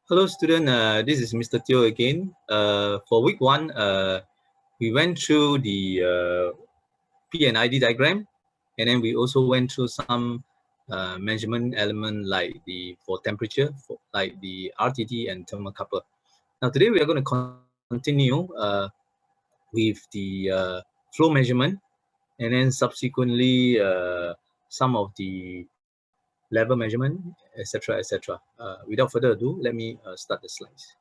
Hello student, this is Mr. Teo again. For week 1, we went through the P and ID diagram, and then we also went through some measurement element like for temperature, like the RTD and thermocouple. Now today we are going to continue with the flow measurement, and then subsequently some of the level measurement, etc., etc. Without further ado, let me start the slides.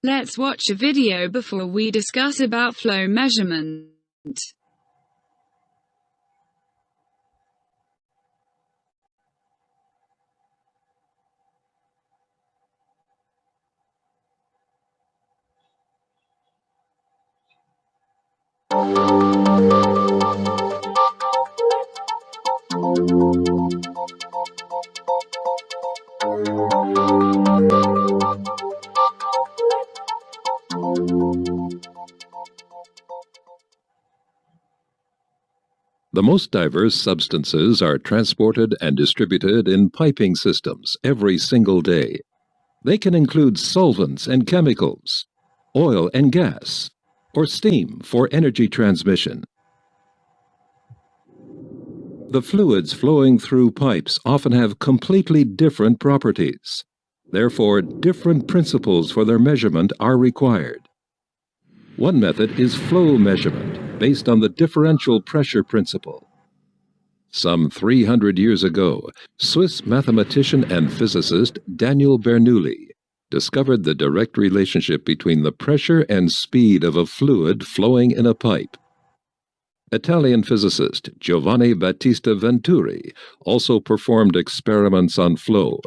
Let's watch a video before we discuss about flow measurement. The most diverse substances are transported and distributed in piping systems every single day. They can include solvents and chemicals, oil and gas, or steam for energy transmission. The fluids flowing through pipes often have completely different properties. Therefore, different principles for their measurement are required. One method is flow measurement, based on the differential pressure principle. Some 300 years ago, Swiss mathematician and physicist Daniel Bernoulli discovered the direct relationship between the pressure and speed of a fluid flowing in a pipe. Italian physicist Giovanni Battista Venturi also performed experiments on flow,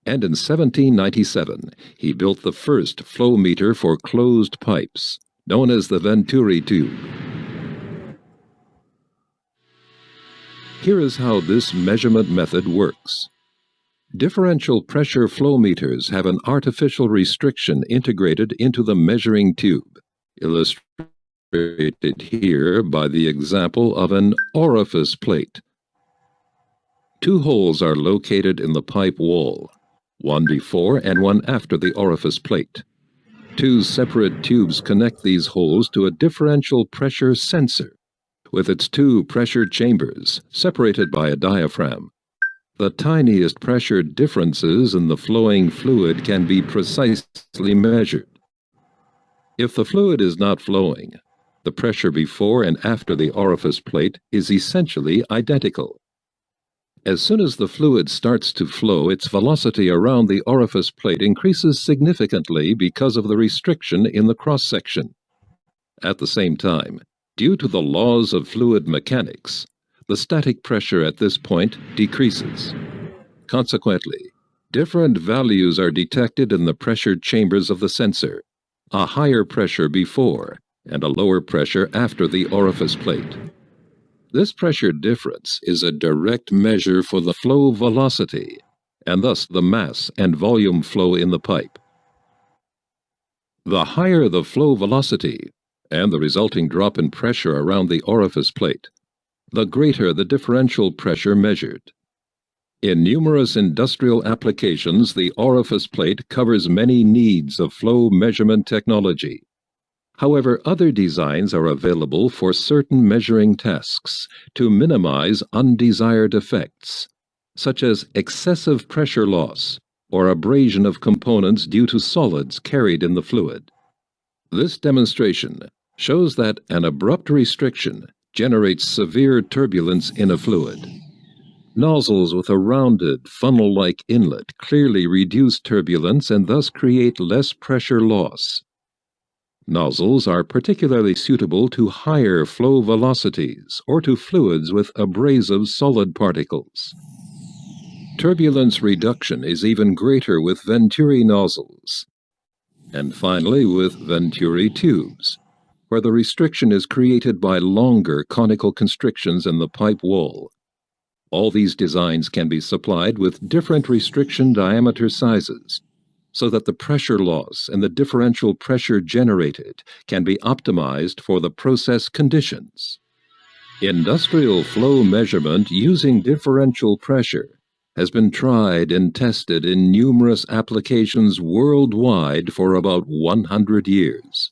and in 1797 he built the first flow meter for closed pipes, known as the Venturi tube. Here is how this measurement method works. Differential pressure flow meters have an artificial restriction integrated into the measuring tube, illustrated here by the example of an orifice plate. Two holes are located in the pipe wall, one before and one after the orifice plate. Two separate tubes connect these holes to a differential pressure sensor, with its two pressure chambers separated by a diaphragm. The tiniest pressure differences in the flowing fluid can be precisely measured. If the fluid is not flowing, the pressure before and after the orifice plate is essentially identical. As soon as the fluid starts to flow, its velocity around the orifice plate increases significantly because of the restriction in the cross-section. At the same time, due to the laws of fluid mechanics, the static pressure at this point decreases. Consequently, different values are detected in the pressure chambers of the sensor, a higher pressure before and a lower pressure after the orifice plate. This pressure difference is a direct measure for the flow velocity, and thus the mass and volume flow in the pipe. The higher the flow velocity, and the resulting drop in pressure around the orifice plate, the greater the differential pressure measured. In numerous industrial applications, the orifice plate covers many needs of flow measurement technology. However, other designs are available for certain measuring tasks to minimize undesired effects, such as excessive pressure loss or abrasion of components due to solids carried in the fluid. This demonstration shows that an abrupt restriction generates severe turbulence in a fluid. Nozzles with a rounded, funnel-like inlet clearly reduce turbulence and thus create less pressure loss. Nozzles are particularly suitable to higher flow velocities or to fluids with abrasive solid particles. Turbulence reduction is even greater with Venturi nozzles. And finally with Venturi tubes, where the restriction is created by longer conical constrictions in the pipe wall. All these designs can be supplied with different restriction diameter sizes, so that the pressure loss and the differential pressure generated can be optimized for the process conditions. Industrial flow measurement using differential pressure has been tried and tested in numerous applications worldwide for about 100 years.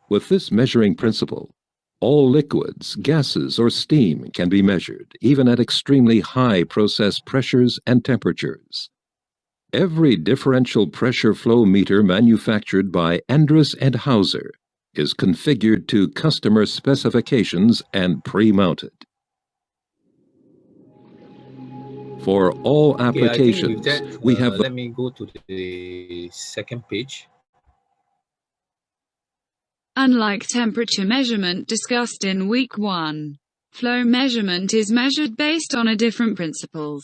With this measuring principle, all liquids, gases, or steam can be measured, even at extremely high process pressures and temperatures. Every differential pressure flow meter manufactured by Andrus and Hauser is configured to customer specifications and pre-mounted. For all applications, okay, I think with that, we have let me go to the second page. Unlike temperature measurement discussed in week 1, flow measurement is measured based on a different principles.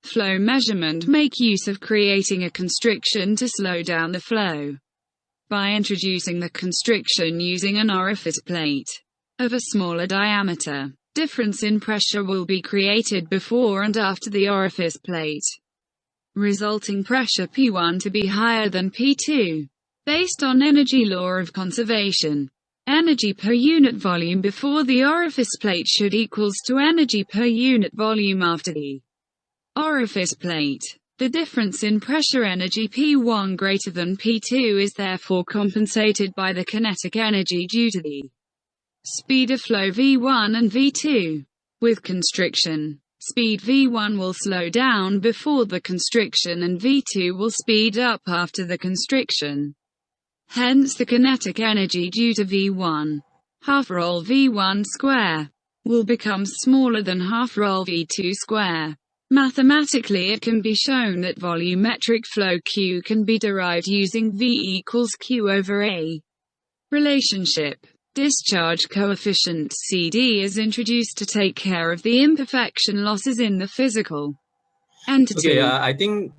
Flow measurement make use of creating a constriction to slow down the flow. By introducing the constriction using an orifice plate of a smaller diameter, difference in pressure will be created before and after the orifice plate, resulting pressure P1 to be higher than P2. Based on energy law of conservation, energy per unit volume before the orifice plate should equals to energy per unit volume after the orifice plate. The difference in pressure energy P1 greater than P2 is therefore compensated by the kinetic energy due to the speed of flow V1 and V2. With constriction, speed V1 will slow down before the constriction and V2 will speed up after the constriction. Hence the kinetic energy due to V1, half rho V1 square, will become smaller than half rho V2 square. Mathematically it can be shown that volumetric flow Q can be derived using V equals Q over A relationship. Discharge coefficient CD is introduced to take care of the imperfection losses in the physical entity. Okay, I think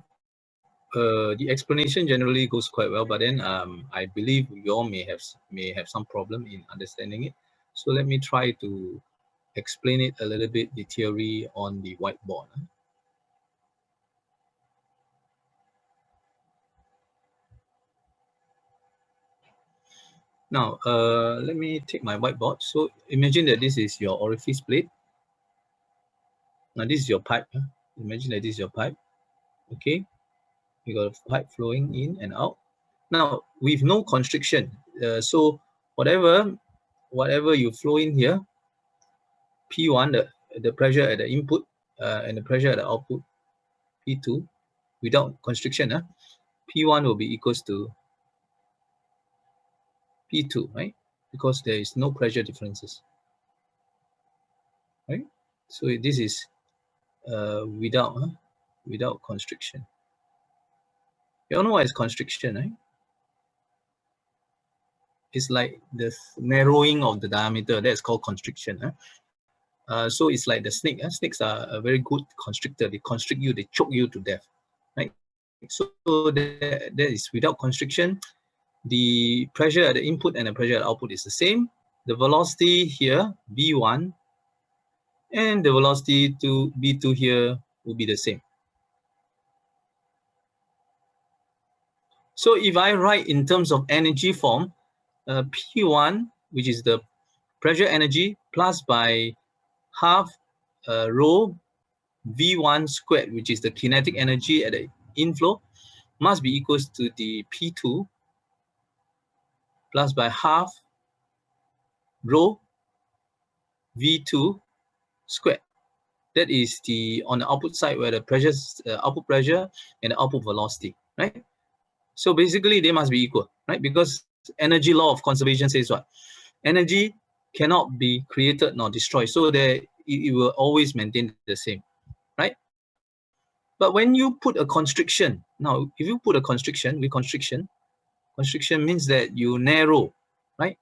the explanation generally goes quite well, but then I believe you all may have some problem in understanding it. So let me try to explain it a little bit, the theory on the whiteboard. Now, let me take my whiteboard. So imagine that this is your orifice plate. Now this is your pipe. Imagine that this is your pipe. Okay, you got a pipe flowing in and out. Now with no constriction, so whatever you flow in here, P1, the pressure at the input, and the pressure at the output, P2, without constriction, P1 will be equals to P2, right? Because there is no pressure differences, right? So this is without constriction. You all know what is constriction, right? It's like the narrowing of the diameter. That's called constriction. So it's like the snake. Snakes are a very good constrictor. They constrict you, they choke you to death, right? So that is without constriction. The pressure at the input and the pressure at the output is the same. The velocity here, V1, and the velocity to V2 here will be the same. So if I write in terms of energy form, P1, which is the pressure energy, plus by half rho V1 squared, which is the kinetic energy at the inflow, must be equals to the P2 plus by half rho V2 squared. That is the on the output side where the pressure, output pressure and the output velocity, right? So basically they must be equal, right? Because energy law of conservation says what? Energy cannot be created nor destroyed, so that it will always maintain the same, right? But when you put a constriction, now if you put a constriction with constriction means that you narrow, right?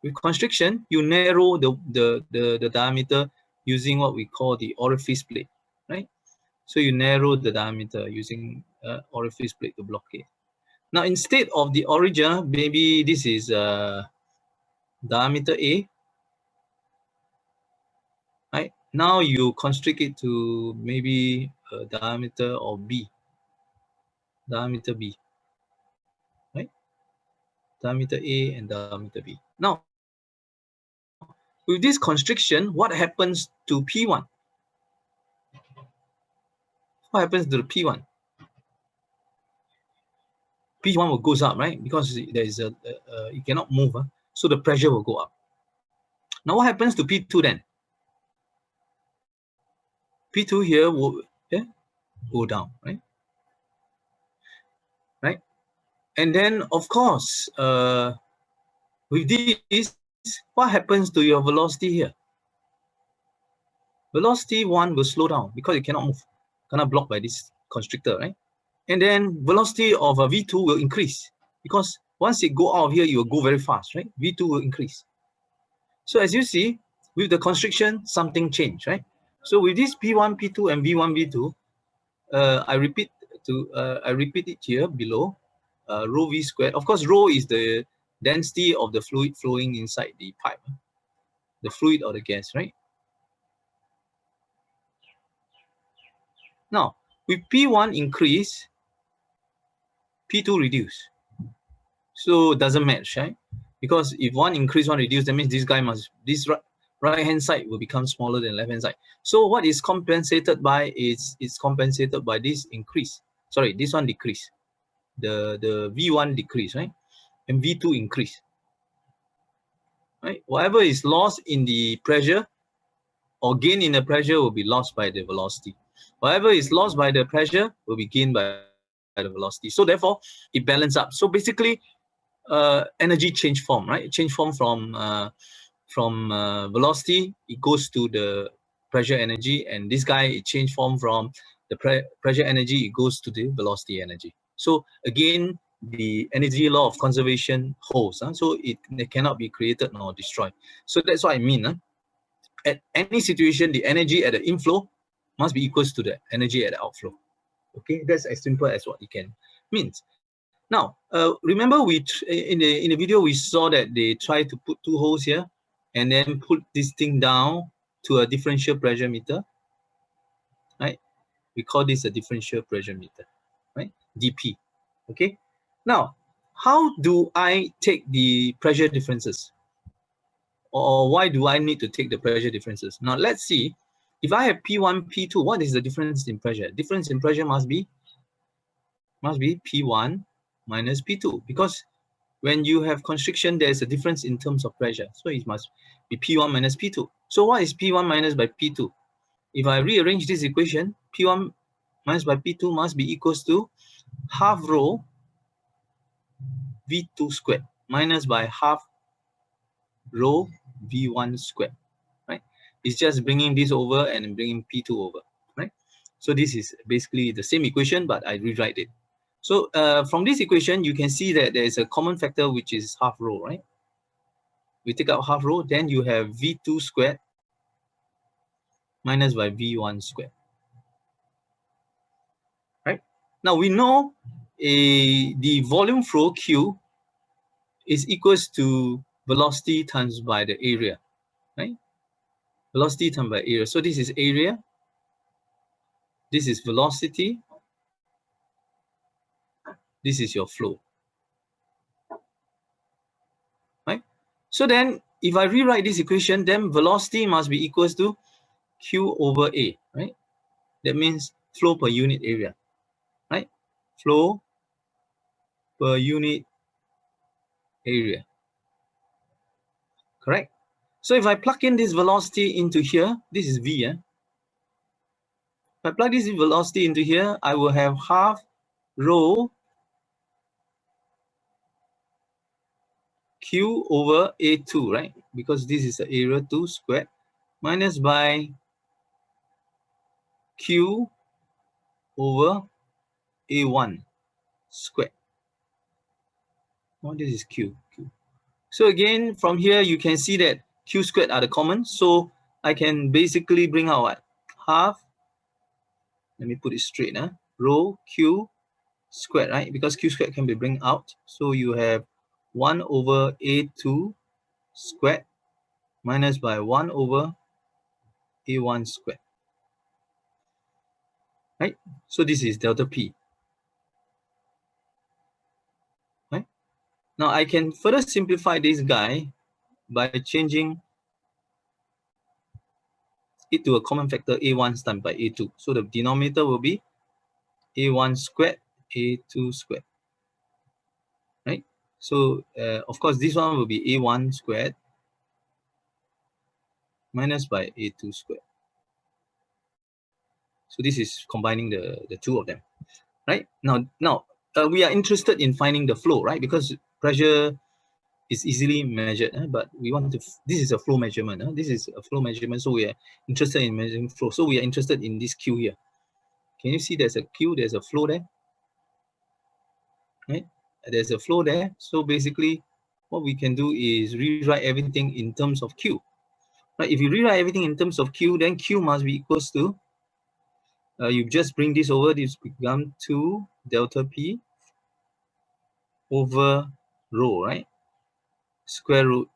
With constriction, you narrow the diameter using what we call the orifice plate, right? So you narrow the diameter using orifice plate to blockade. Now instead of the origin, maybe this is diameter A, right? Now you constrict it to maybe a diameter of B, diameter B, right? Diameter A and diameter B. Now, with this constriction, what happens to P1? What happens to the P1? P1 will goes up, right? Because there is it cannot move, so the pressure will go up. Now, what happens to P2 then? P2 here will go down, right? Right? And then, of course, with this, what happens to your velocity here? Velocity 1 will slow down because it cannot move, cannot block by this constrictor, right? And then velocity of a V2 will increase because once it go out of here, it will go very fast, right? V2 will increase. So as you see, with the constriction, something changed, right? So with this P1, P2, and V1, V2, I repeat it here below. Rho V squared. Of course, rho is the density of the fluid flowing inside the pipe, the fluid or the gas, right? Now, with P1 increase, P2 reduce. So it doesn't match, right? Because if one increase, one reduce, that means this guy must, this right hand side will become smaller than left hand side. So what is compensated by is compensated by this increase. Sorry, this one decrease. The V1 decrease, right? And V2 increase. Right? Whatever is lost in the pressure or gain in the pressure will be lost by the velocity. Whatever is lost by the pressure will be gained by the velocity. So therefore, it balances up. So basically, energy change form, right? Change form from velocity, it goes to the pressure energy, and this guy, it change form from the pressure energy, it goes to the velocity energy. So again, the energy law of conservation holds, so it cannot be created nor destroyed. So that's what I mean. At any situation, the energy at the inflow must be equals to the energy at the outflow. Okay, that's as simple as what it can means. Now, remember in the video we saw that they try to put two holes here and then put this thing down to a differential pressure meter, right? We call this a differential pressure meter, right? DP. Okay. Now, how do I take the pressure differences? Or why do I need to take the pressure differences? Now, let's see. If I have P1, P2, what is the difference in pressure? Difference in pressure must be P1 minus P2, because when you have constriction, there's a difference in terms of pressure. So it must be P1 minus P2. So what is P1 minus by P2? If I rearrange this equation, P1 minus by P2 must be equals to half rho V2 squared minus by half rho V1 squared, right? It's just bringing this over and bringing P2 over, right? So this is basically the same equation, but I rewrite it. So from this equation, you can see that there is a common factor, which is half rho, right? We take out half rho, then you have V2 squared minus by V1 squared, right? Now we know the volume flow Q is equals to velocity times by the area, right? Velocity times by area. So this is area, this is velocity, this is your flow, right? So then if I rewrite this equation, then velocity must be equals to Q over A, right? That means flow per unit area, right? Flow per unit area, correct? So if I plug in this velocity into here, this is V. If I plug this velocity into here, I will have half rho Q over A2, right? Because this is the area 2 squared minus by Q over A1 squared. Oh, this is Q. So again, from here, you can see that Q squared are the common. So I can basically bring out what? Half, let me put it straight, rho Q squared, right? Because Q squared can be bring out. So you have 1 over A2 squared minus by 1 over A1 squared. Right? So this is delta P. Right? Now I can further simplify this guy by changing it to a common factor A1 times by A2. So the denominator will be A1 squared, A2 squared. Right? So of course this one will be A1 squared minus by A2 squared. So this is combining the two of them. Right? Now we are interested in finding the flow, right? Because pressure is easily measured, but we want to, this is a flow measurement. This is a flow measurement, so we are interested in measuring flow. So we are interested in this Q here. Can you see there's a Q, there's a flow there? Right? There's a flow there. So basically, what we can do is rewrite everything in terms of Q. Right? If you rewrite everything in terms of Q, then Q must be equals to, you just bring this over, this become 2 delta P over rho, right? Square root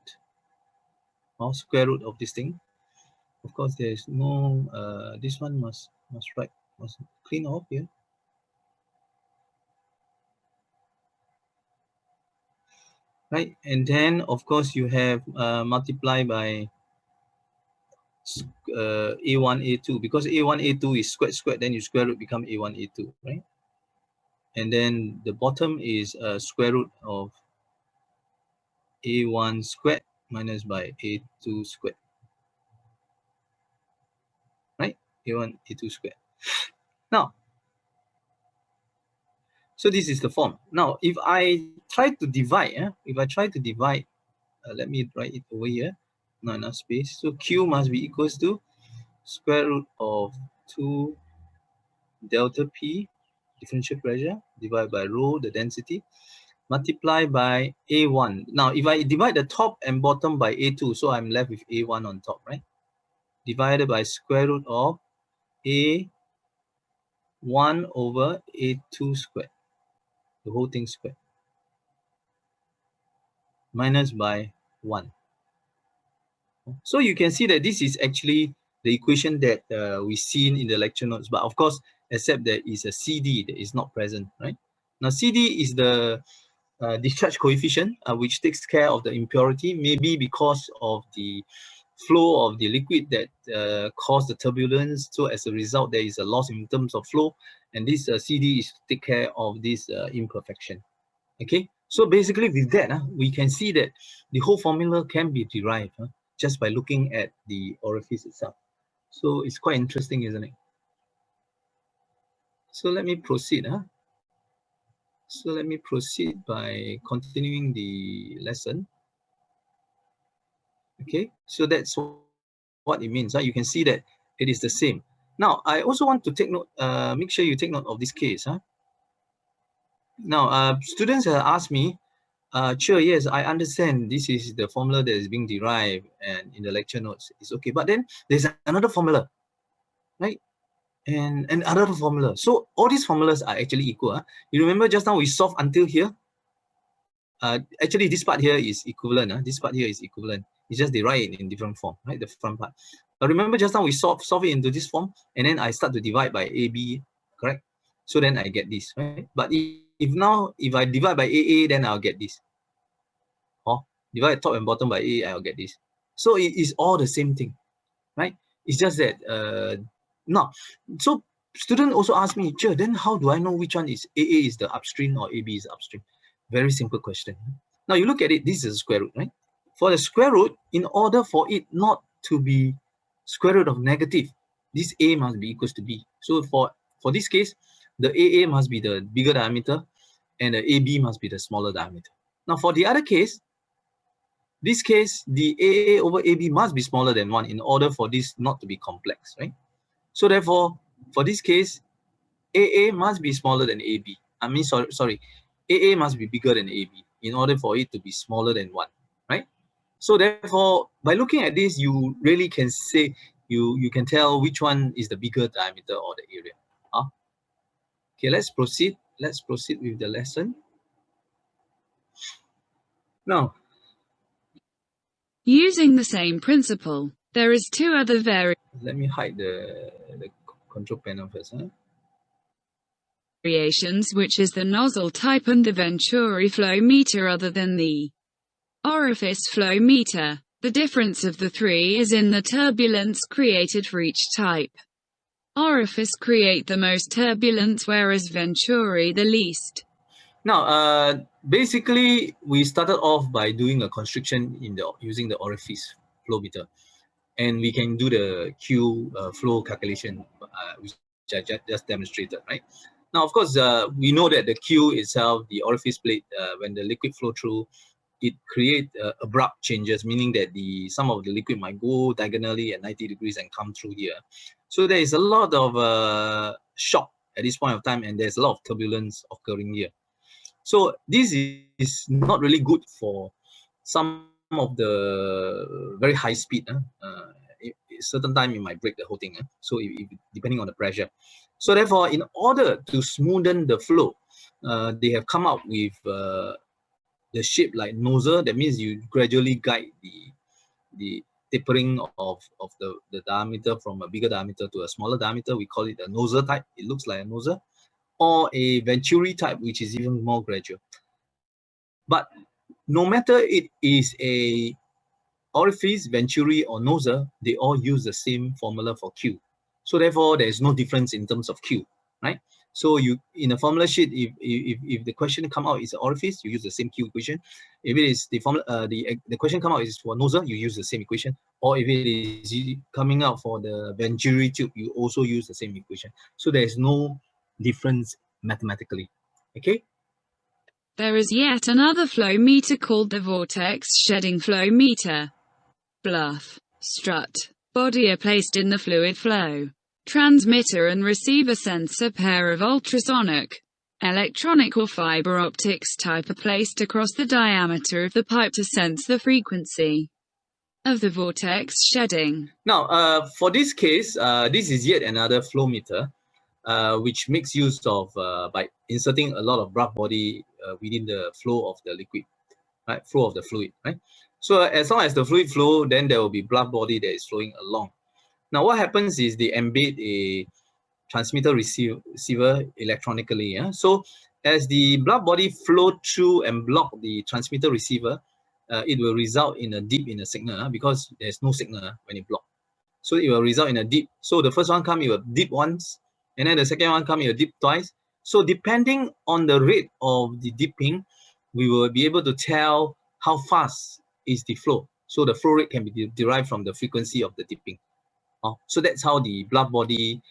of this thing. Of course, there is no, this one must clean off here. Right, and then of course you have multiply by A1, A2, because A1, A2 is squared, then you square root become A1, A2, right? And then the bottom is square root of A1 squared minus by A2 squared, right? A1, A2 squared. Now, so this is the form. Now, if I try to divide, let me write it over here, not enough space. So Q must be equals to square root of 2 delta P, differential pressure, divided by rho, the density, multiply by A1. Now, if I divide the top and bottom by A2, so I'm left with A1 on top, right? Divided by square root of A1 over A2 squared, the whole thing squared, minus by 1. So you can see that this is actually the equation that we seen in the lecture notes, but of course, except there is a CD that is not present, right? Now, CD is the discharge coefficient, which takes care of the impurity, maybe because of the flow of the liquid that caused the turbulence. So as a result, there is a loss in terms of flow, and this CD is to take care of this imperfection. Okay, so basically with that, we can see that the whole formula can be derived just by looking at the orifice itself. So it's quite interesting, isn't it? So let me proceed. So let me proceed by continuing the lesson. Okay, so that's what it means. You can see that it is the same. Now, I also want to take note, make sure you take note of this case. Now, students have asked me, sure, yes, I understand this is the formula that is being derived and in the lecture notes. It's okay, but then there's another formula, right? And another formula. So all these formulas are actually equal. You remember just now we solved until here? Actually, this part here is equivalent. This part here is equivalent. It's just they write it in different form, right? The front part. Remember just now we solve it into this form, and then I start to divide by AB, correct? So then I get this, right? But if I divide by AA, then I'll get this. Divide top and bottom by A, I'll get this. So it is all the same thing, right? It's just that now, so student also asked me, Cher, then how do I know which one is AA is the upstream or AB is the upstream? Very simple question. Now you look at it, this is a square root, right? For the square root, in order for it not to be square root of negative, this A must be equals to B. So for this case, the AA must be the bigger diameter and the AB must be the smaller diameter. Now for the other case, this case, the AA over AB must be smaller than 1 in order for this not to be complex, right? So therefore, for this case, AA must be smaller than AB. AA must be bigger than AB in order for it to be smaller than 1, right? So therefore, by looking at this, you really can say, you can tell which one is the bigger diameter or the area. Okay, let's proceed. Let's proceed with the lesson. Now, using the same principle, There is two other Let me hide the control panel first. variations, which is the nozzle type and the Venturi flow meter other than the orifice flow meter. The difference of the three is in the turbulence created for each type. Orifice create the most turbulence, whereas Venturi the least. Now, basically, we started off by doing a constriction using the orifice flow meter, and we can do the Q flow calculation, which I just demonstrated, right? Now, of course, we know that the Q itself, the orifice plate, when the liquid flow through, it creates abrupt changes, meaning that some of the liquid might go diagonally at 90 degrees and come through here. So there is a lot of shock at this point of time, and there's a lot of turbulence occurring here. So this is not really good for some of the very high speed. Certain time it might break the whole thing. So depending on the pressure. So therefore, in order to smoothen the flow, they have come up with the shape like nozzle. That means you gradually guide the tapering of the diameter from a bigger diameter to a smaller diameter. We call it a nozzle type. It looks like a nozzle. Or a Venturi type, which is even more gradual. But no matter it is a orifice, Venturi, or nozzle, they all use the same formula for Q. So therefore, there is no difference in terms of Q, right? So you, in a formula sheet, if the question come out is an orifice, you use the same Q equation. If it is the formula, the question come out is for nozzle, you use the same equation. Or if it is coming out for the Venturi tube, you also use the same equation. So there is no difference mathematically. Okay. There is yet another flow meter called the vortex shedding flow meter. Bluff, strut, body are placed in the fluid flow. Transmitter and receiver sensor pair of ultrasonic, electronic or fiber optics type are placed across the diameter of the pipe to sense the frequency of the vortex shedding. Now, for this case, this is yet another flow meter, which makes use of by inserting a lot of rough body within the flow of the liquid, right? Flow of the fluid, right? So as long as the fluid flow, then there will be bluff body that is flowing along. Now, what happens is they embed a transmitter receiver electronically. Yeah? So as the bluff body flow through and block the transmitter receiver, it will result in a dip in the signal because there's no signal when it blocks. So it will result in a dip. So the first one come, it will dip once, and then the second one come, it will dip twice. So depending on the rate of the dipping, we will be able to tell how fast is the flow. So the flow rate can be derived from the frequency of the dipping. So that's how the bluff body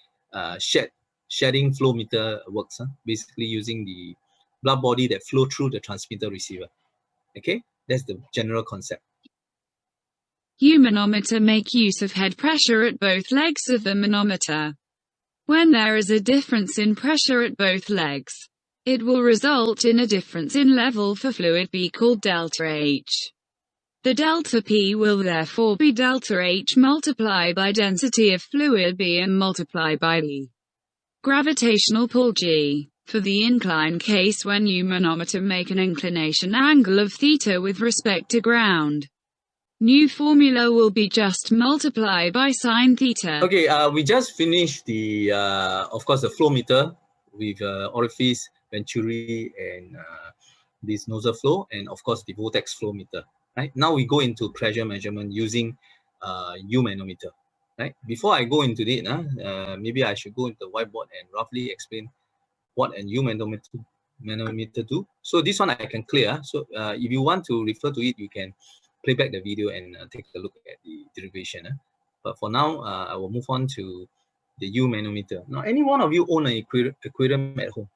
shedding flow meter works. Basically using the bluff body that flow through the transmitter receiver. Okay, that's the general concept. U-manometer make use of head pressure at both legs of the manometer. When there is a difference in pressure at both legs, it will result in a difference in level for fluid B called delta H. The delta P will therefore be delta H multiplied by density of fluid B and multiplied by the gravitational pull G. For the incline case, when U-manometer make an inclination angle of theta with respect to ground, new formula will be just multiply by sine theta. Okay, we just finished the, of course, the flow meter with orifice, Venturi, and this nozzle flow, and of course the vortex flow meter. Right now, we go into pressure measurement using U-manometer. Right. Before I go into it, maybe I should go into the whiteboard and roughly explain what an U-manometer do. So this one I can clear. So if you want to refer to it, you can play back the video and take a look at the derivation. But for now, I will move on to the U-manometer. Now, any one of you own an aquarium at home?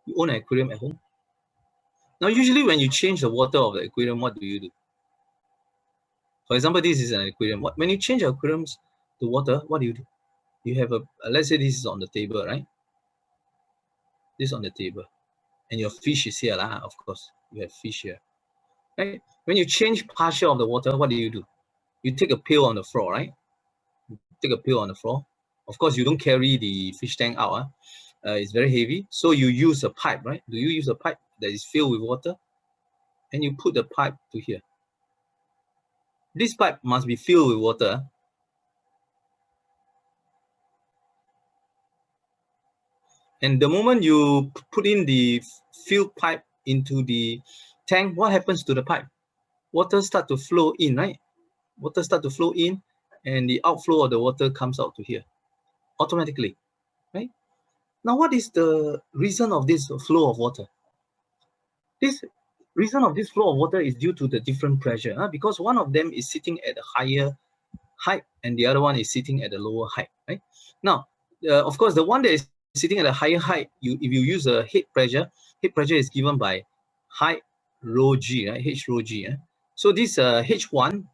You own an aquarium at home? Now, usually when you change the water of the aquarium, what do you do? For example, this is an aquarium. When you change aquariums, the water, what do? You have a, let's say this is on the table, right? This is on the table. And your fish is here, of course. You have fish here. Right? When you change partial of the water, what do? You take a pail on the floor, right? You take a pail on the floor. Of course, you don't carry the fish tank out. It's very heavy. So you use a pipe, right? Do you use a pipe that is filled with water? And you put the pipe to here. This pipe must be filled with water. And the moment you put in the filled pipe into the tank, what happens to the pipe? Water start to flow in, right? Water start to flow in, and the outflow of the water comes out to here automatically, right? Now, what is the reason of this flow of water? This reason of this flow of water is due to the different pressure, because one of them is sitting at a higher height and the other one is sitting at a lower height, right? Now, of course, the one that is sitting at a higher height, if you use a head pressure is given by height rho g, right? H rho g. So this H1,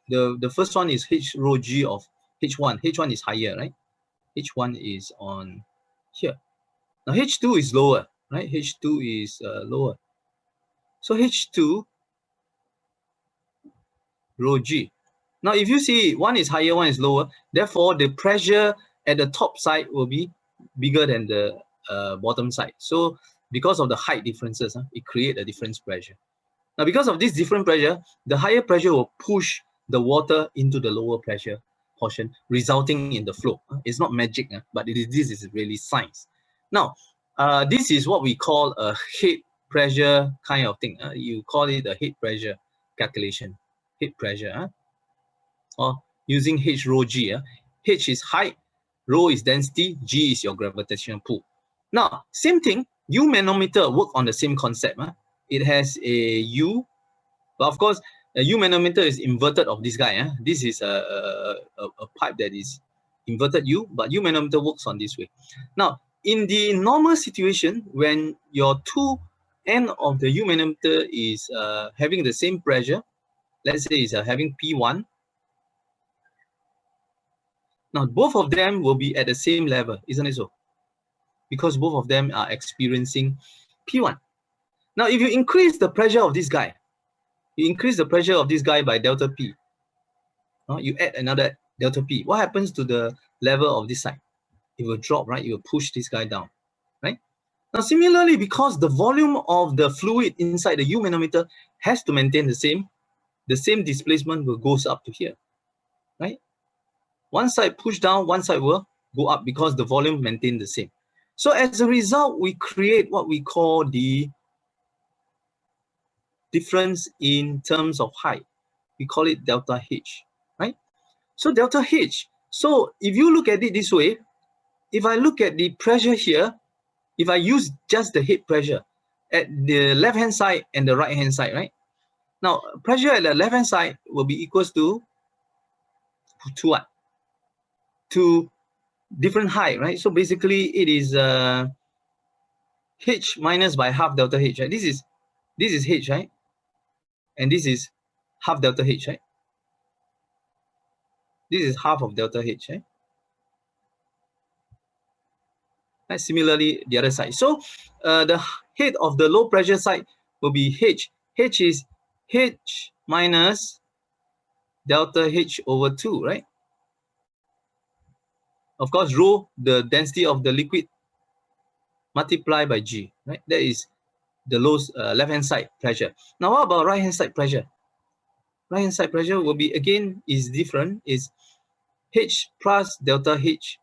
the first one is H rho g of H1. H1 is higher, right? H1 is on here. Now H2 is lower, right? H2 is lower. So H2 rho g. Now, if you see one is higher, one is lower, therefore the pressure at the top side will be bigger than the bottom side. So because of the height differences, it creates a different pressure. Now, because of this different pressure, the higher pressure will push the water into the lower pressure portion, resulting in the flow. It's not magic, but this is really science. Now, this is what we call a head pressure kind of thing. You call it a head pressure calculation. Head pressure, or using H rho g. H is height, rho is density, g is your gravitational pull. Now, same thing, U manometer work on the same concept. It has a U, but of course, a U manometer is inverted of this guy. This is a pipe that is inverted U, but U manometer works on this way. Now, in the normal situation, when your two end of the U manometer is having the same pressure, let's say it's having P1. Now, both of them will be at the same level, isn't it so? Because both of them are experiencing P1. Now, if you increase the pressure of this guy, you increase the pressure of this guy by delta P. You add another delta P. What happens to the level of this side? It will drop, right? It will push this guy down, right? Now, similarly, because the volume of the fluid inside the U manometer has to maintain the same displacement will goes up to here, right? One side push down, one side will go up because the volume maintain the same. So as a result, we create what we call the difference in terms of height. We call it delta H, right? So delta H. So if you look at it this way, if I look at the pressure here, if I use just the head pressure at the left-hand side and the right-hand side, right? Now, pressure at the left-hand side will be equals to what? To different height, right? So basically, it is H minus by half delta H, right? This is H, right? And this is half delta H, right? This is half of delta H, right? And similarly, the other side. So the head of the low pressure side will be H. H is H minus delta H over 2, right? Of course, rho, the density of the liquid, multiplied by G, right? That is the low left-hand side pressure. Now, what about right-hand side pressure? Right-hand side pressure will be, again, is different, is H plus delta H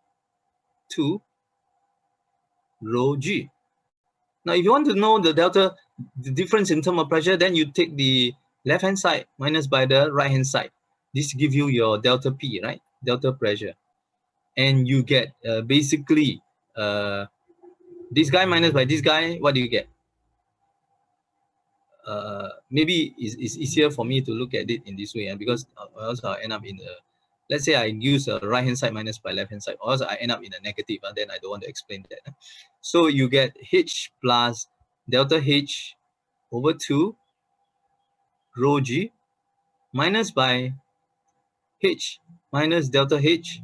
2 rho G. Now, if you want to know the difference in terms of pressure, then you take the left-hand side minus by the right-hand side. This gives you your delta P, right? Delta pressure. And you get basically this guy minus by this guy, what do you get? Maybe it's easier for me to look at it in this way, because else I'll end up in the, let's say I use a right-hand side minus by left-hand side, or else I end up in a negative, and then I don't want to explain that. So you get H plus delta H over 2 rho G minus by H minus delta H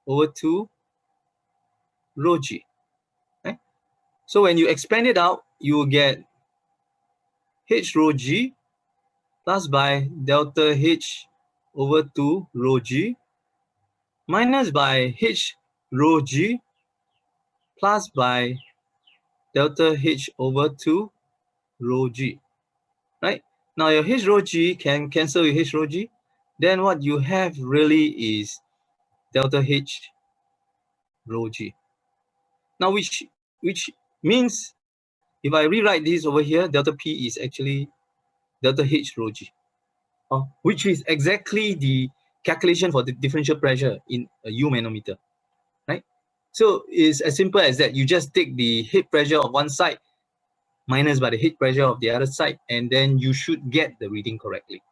over 2 rho G. Right? So when you expand it out, you will get H rho G plus by delta H over 2 rho G minus by H rho G plus by delta H over 2 rho G, right? Now your H rho G can cancel with H rho G. Then what you have really is delta H rho G. Now, which means if I rewrite this over here, delta P is actually delta H rho G, which is exactly the calculation for the differential pressure in a U manometer, right? So it's as simple as that. You just take the head pressure of one side minus by the head pressure of the other side, and then you should get the reading correctly.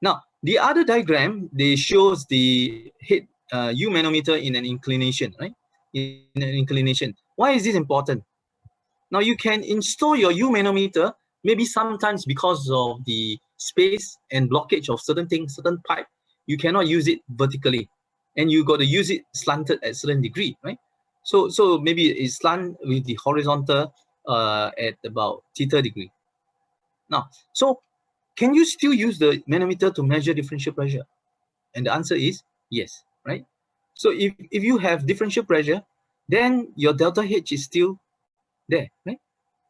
Now, the other diagram, they shows the head U manometer in an inclination, right? In an inclination. Why is this important? Now, you can install your U manometer maybe sometimes because of the space and blockage of certain things, certain pipe, you cannot use it vertically, and you got to use it slanted at certain degree, right? So maybe it's slant with the horizontal at about theta degree. Now, so can you still use the manometer to measure differential pressure? And the answer is yes, right? So if you have differential pressure, then your delta H is still there, right?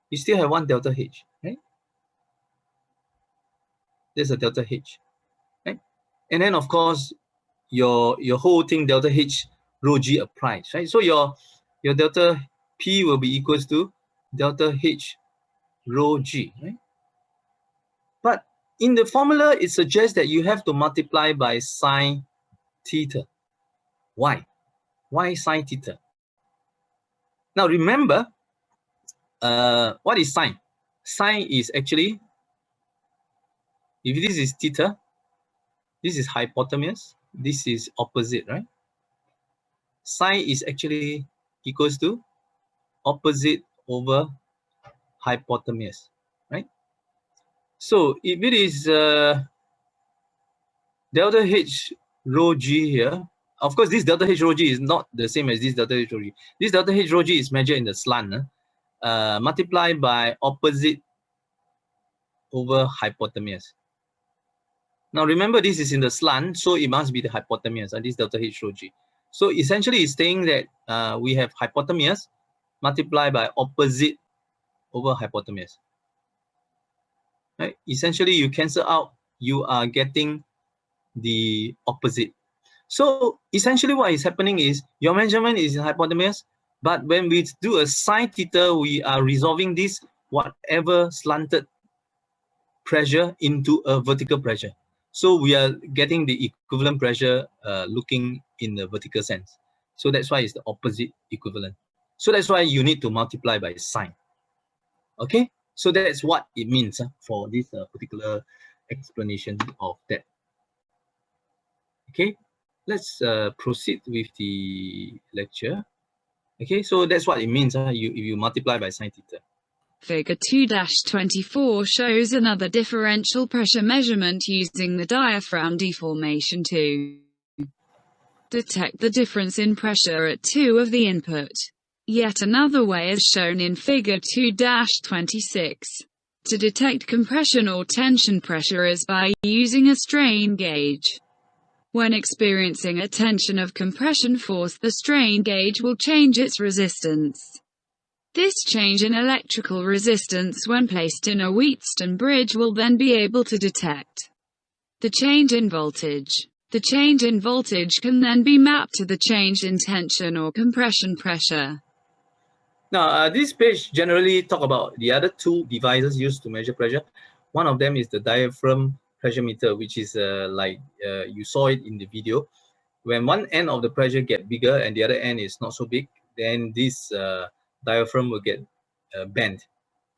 You still have one delta H, right? There's a delta H, right? And then of course your whole thing delta H rho G applies, right? So your delta P will be equals to delta H rho G, right? But in the formula, it suggests that you have to multiply by sine theta. Why? Why sine theta? Now remember, what is sine? Sine is actually, if this is theta, this is hypotenuse, this is opposite, right? Sine is actually equals to opposite over hypotenuse, right? So if it is delta H rho G here, of course this delta H rho G is not the same as this delta H rho G. This delta H rho G is measured in the slant, multiplied by opposite over hypotenuse. Now remember, this is in the slant, so it must be the hypotenuse, and this delta H rho G. So essentially it's saying that we have hypotenuse multiplied by opposite over hypotenuse. Right? Essentially you cancel out, you are getting the opposite. So essentially what is happening is your measurement is in hypotenuse, but when we do a sine theta, we are resolving this whatever slanted pressure into a vertical pressure. So we are getting the equivalent pressure looking in the vertical sense. So that's why it's the opposite equivalent. So that's why you need to multiply by sine. Okay, so that's what it means for this particular explanation of that. Okay, let's proceed with the lecture. Okay, so that's what it means. If you multiply by sine theta. Figure 2-24 shows another differential pressure measurement using the diaphragm deformation to detect the difference in pressure at 2 of the input. Yet another way is shown in figure 2-26. To detect compression or tension pressure is by using a strain gauge. When experiencing a tension of compression force, the strain gauge will change its resistance. This change in electrical resistance when placed in a Wheatstone bridge will then be able to detect the change in voltage. The change in voltage can then be mapped to the change in tension or compression pressure. Now, this page generally talk about the other two devices used to measure pressure. One of them is the diaphragm pressure meter, which is like you saw it in the video. When one end of the pressure get bigger and the other end is not so big, then this diaphragm will get bent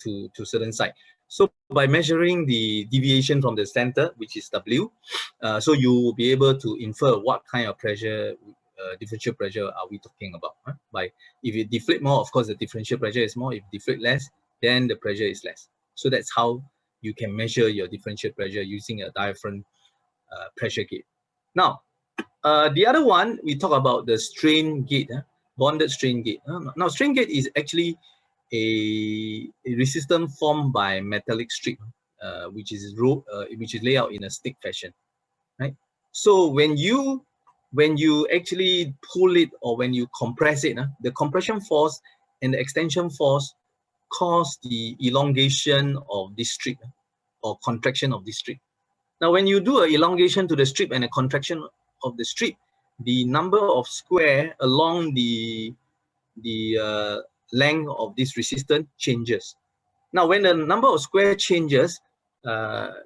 to certain side. So by measuring the deviation from the center, which is W, so you will be able to infer what kind of pressure, differential pressure are we talking about. By if you deflate more, of course the differential pressure is more. If you deflate less, then the pressure is less. So that's how you can measure your differential pressure using a diaphragm pressure gauge. Now, the other one, we talk about the strain gauge, bonded strain gauge. Now, strain gauge is actually a resistance formed by metallic strip, which is laid out in a stick fashion, right? So when you actually pull it or when you compress it, the compression force and the extension force cause the elongation of this strip or contraction of this strip. Now, when you do an elongation to the strip and a contraction of the strip, the number of square along the length of this resistance changes. Now, when the number of square changes,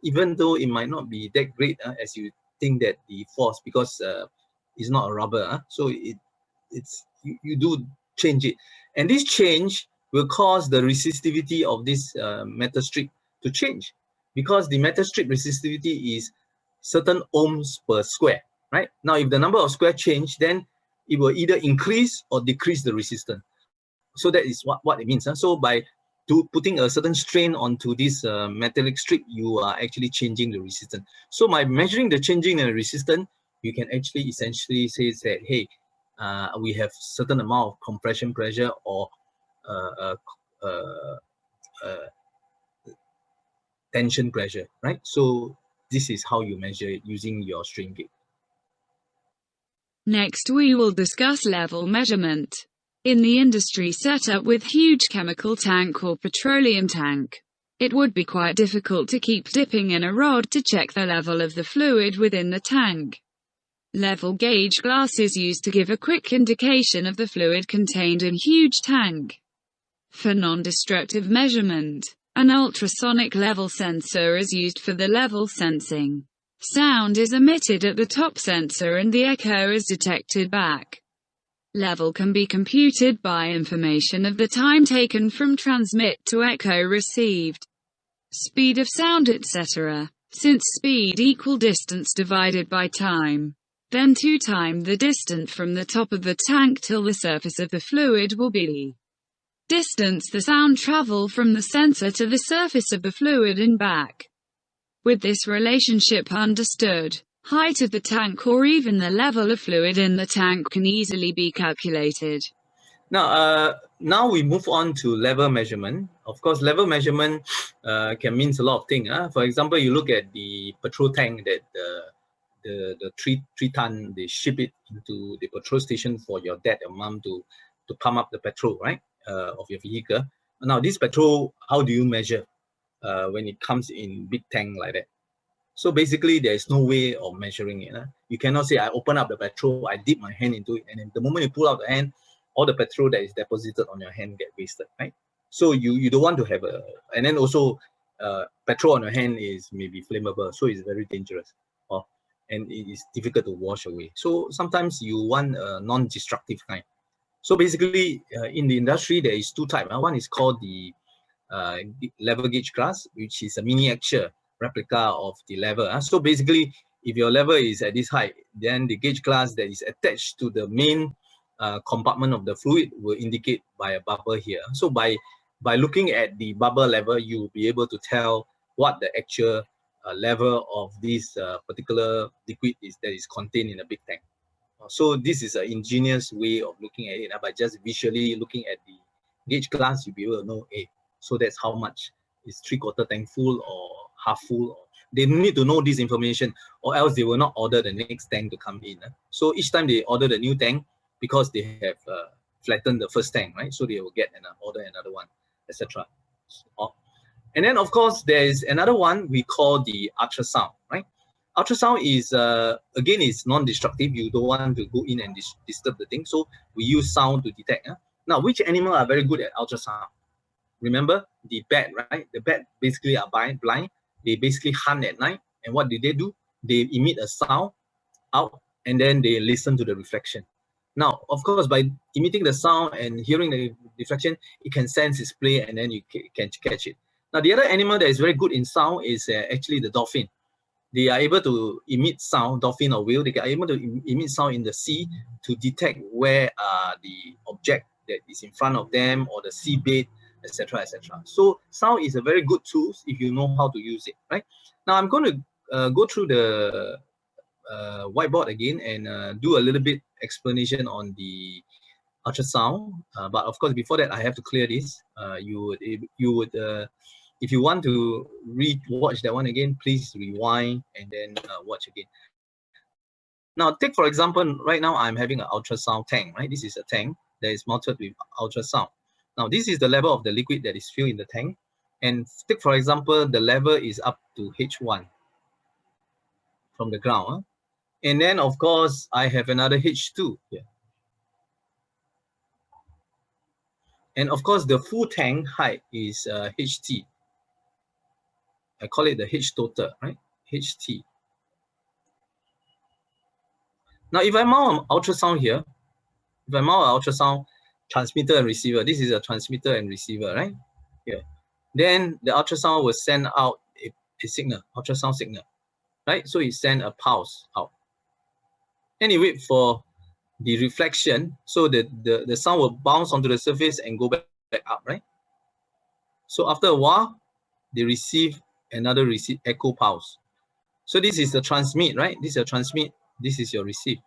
even though it might not be that great as you think that the force, because it's not a rubber, so you do change it, and this change will cause the resistivity of this metal strip to change, because the metal strip resistivity is certain ohms per square, right? Now, if the number of square change, then it will either increase or decrease the resistance. So that is what it means. So by putting a certain strain onto this metallic strip, you are actually changing the resistance. So by measuring the changing the resistance, you can actually essentially say that, hey, we have certain amount of compression pressure or tension pressure, right? So this is how you measure it using your strain gauge. Next we will discuss level measurement. In the industry setup with huge chemical tank or petroleum tank, it would be quite difficult to keep dipping in a rod to check the level of the fluid within the tank. Level gauge glass is used to give a quick indication of the fluid contained in huge tank. For non-destructive measurement, an ultrasonic level sensor is used for the level sensing. Sound is emitted at the top sensor and the echo is detected back. Level can be computed by information of the time taken from transmit to echo received, speed of sound, etc. Since speed equal distance divided by time, then 2 times the distance from the top of the tank till the surface of the fluid will be distance the sound travel from the sensor to the surface of the fluid and back. With this relationship understood, height of the tank or even the level of fluid in the tank can easily be calculated. Now we move on to level measurement. Of course, level measurement can mean a lot of things. For example, you look at the petrol tank that the 3 ton, they ship it into the petrol station for your dad or mom to pump up the petrol, right, of your vehicle. Now, this petrol, how do you measure when it comes in big tank like that? So basically, there is no way of measuring it. You cannot say, I open up the petrol, I dip my hand into it, and then the moment you pull out the hand, all the petrol that is deposited on your hand get wasted, right? So you don't want to have and then also petrol on your hand is maybe flammable, so it's very dangerous, and it is difficult to wash away. So sometimes you want a non-destructive kind. So basically, in the industry, there is 2 types. One is called the level gauge glass, which is a miniature replica of the lever. So basically, if your lever is at this height, then the gauge glass that is attached to the main compartment of the fluid will indicate by a bubble here. So by looking at the bubble level, you will be able to tell what the actual level of this particular liquid is that is contained in a big tank. So this is an ingenious way of looking at it. By just visually looking at the gauge glass, you'll be able to know, hey, so that's how much is 3/4 tank full or half full. They need to know this information, or else they will not order the next tank to come in. So each time they order the new tank, because they have flattened the first tank, right? So they will get order another one, etc. And then, of course, there is another one we call the ultrasound, right? Ultrasound is, again, it's non-destructive. You don't want to go in and disturb the thing. So we use sound to detect. Now, which animal are very good at ultrasound? Remember the bat, right? The bat basically are blind. They basically hunt at night. And what do? They emit a sound out, and then they listen to the reflection. Now, of course, by emitting the sound and hearing the reflection, it can sense its play, and then you can catch it. Now, the other animal that is very good in sound is actually the dolphin. They are able to emit sound, dolphin or whale, they are able to emit sound in the sea to detect where the object that is in front of them or the seabed, etc., etc. So sound is a very good tool if you know how to use it, right? Now I'm going to go through the whiteboard again and do a little bit explanation on the ultrasound. But of course, before that, I have to clear this. You would if you want to watch that one again, please rewind and then watch again. Now, take for example, right now I'm having an ultrasound tank, right? This is a tank that is mounted with ultrasound. Now, this is the level of the liquid that is filled in the tank. And take for example, the level is up to H1 from the ground. And then, of course, I have another H2 here. And of course, the full tank height is HT. I call it the H total, right? HT. Now, if I mount an ultrasound here, if I mount an ultrasound transmitter and receiver, this is a transmitter and receiver, right? Here. Then the ultrasound will send out a signal, ultrasound signal, right? So it sends a pulse out. And you wait for the reflection, so the sound will bounce onto the surface and go back up, right? So after a while, they receive another echo pulse. So this is the transmit, right? This is your transmit, this is your receive,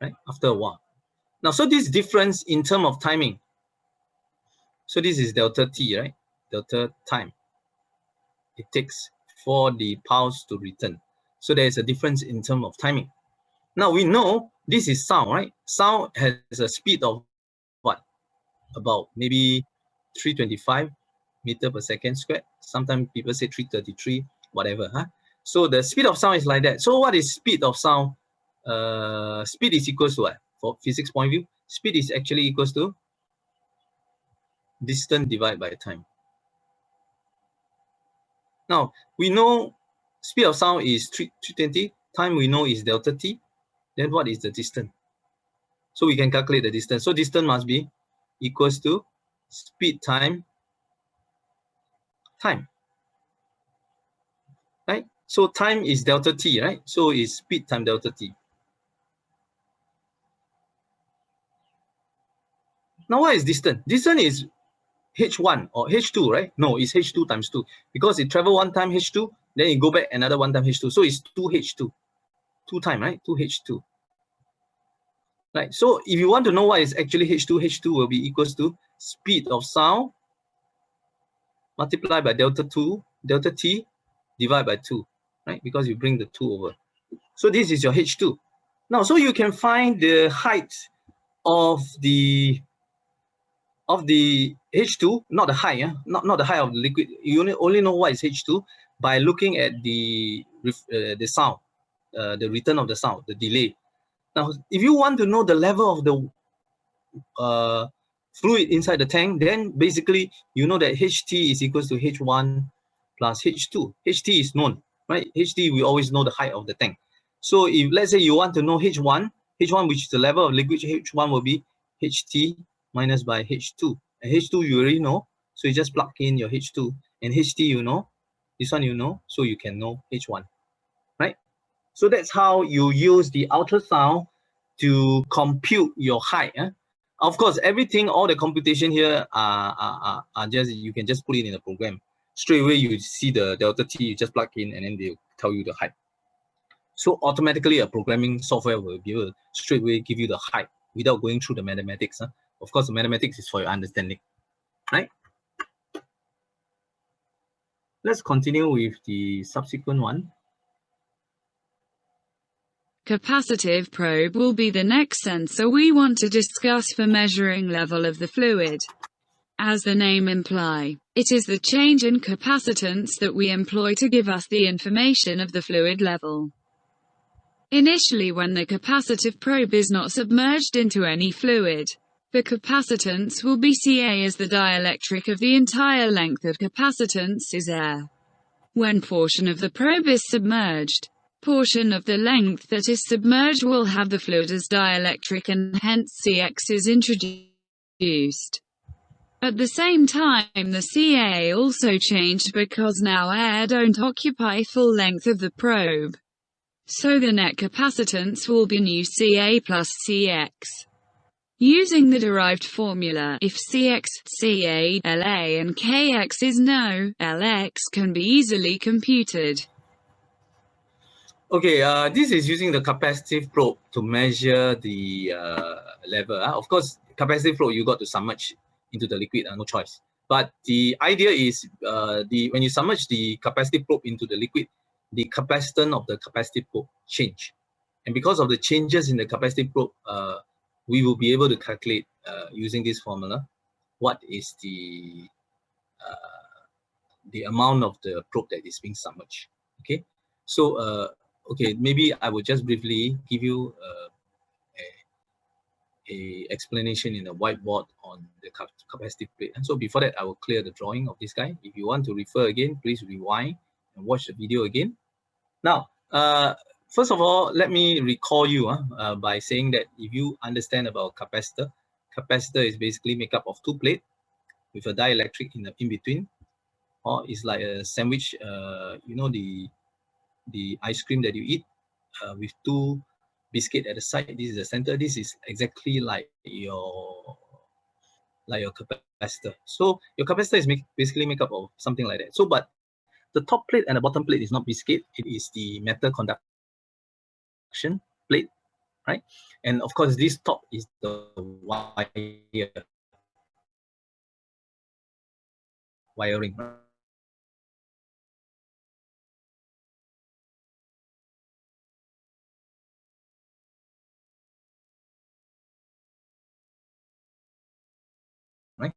right? After a while. Now, so this difference in terms of timing. So this is delta t, right? Delta time it takes for the pulse to return. So there is a difference in terms of timing. Now we know this is sound, right? Sound has a speed of what? About maybe 325 meter per second squared. Sometimes people say 333, whatever, huh? So the speed of sound is like that. So what is speed of sound? Speed is equals to what? For physics point of view, speed is actually equals to distance divided by time. Now, we know speed of sound is 320, time we know is delta t. Then what is the distance? So we can calculate the distance. So distance must be equals to speed time, right? So time is delta t, right? So it's speed time delta t. Now what is distance? Distance is h1 or h2, right? No, it's h2 times 2 because it travel one time h2, then it go back another one time h2. So it's 2h2, 2 time, right? 2h2. Right. So if you want to know what is actually h2, h2 will be equals to speed of sound multiplied by delta t divided by 2, right? Because you bring the 2 over. So this is your h2. Now, so you can find the height of the h2, not the height, not the height of the liquid. You only know what is h2 by looking at the sound, the return of the sound, the delay. Now, if you want to know the level of the fluid inside the tank, then basically you know that HT is equals to H1 plus H2. HT is known, right? HT, we always know the height of the tank. So if let's say you want to know H1, which is the level of liquid, H1 will be HT minus by H2. And H2 you already know, so you just plug in your H2, and HT you know, this one you know, so you can know H1, right? So that's how you use the ultrasound to compute your height. Of course, everything, all the computation here are just, you can just put it in a program. Straight away, you see the delta t, you just plug in, and then they'll tell you the height. So automatically, a programming software will be able to straight away give you the height without going through the mathematics. Of course, the mathematics is for your understanding, right? Let's continue with the subsequent one. Capacitive probe will be the next sensor we want to discuss for measuring level of the fluid. As the name implies, it is the change in capacitance that we employ to give us the information of the fluid level. Initially, when the capacitive probe is not submerged into any fluid, the capacitance will be Ca as the dielectric of the entire length of capacitance is air. When portion of the probe is submerged, portion of the length that is submerged will have the fluid as dielectric, and hence Cx is introduced. At the same time, the Ca also changed because now air don't occupy full length of the probe. So the net capacitance will be nu Ca plus Cx. Using the derived formula, if Cx, Ca, La and Kx is known, Lx can be easily computed. Okay, this is using the capacitive probe to measure the level. Of course, capacitive probe, you got to submerge into the liquid, no choice. But the idea is when you submerge the capacitive probe into the liquid, the capacitance of the capacitive probe change. And because of the changes in the capacitive probe, we will be able to calculate using this formula what is the amount of the probe that is being submerged. Okay, so okay, maybe I will just briefly give you a explanation in a whiteboard on the capacitive plate. And so before that, I will clear the drawing of this guy. If you want to refer again, please rewind and watch the video again. Now, first of all, let me recall you by saying that if you understand about capacitor is basically made up of two plates with a dielectric in between, or it's like a sandwich. You know, the ice cream that you eat with two biscuit at the side. This is the center. This is exactly like your capacitor. So your capacitor is basically made up of something like that. So, but the top plate and the bottom plate is not biscuit. It is the metal conduction plate, right? And of course, this top is the wiring. Right?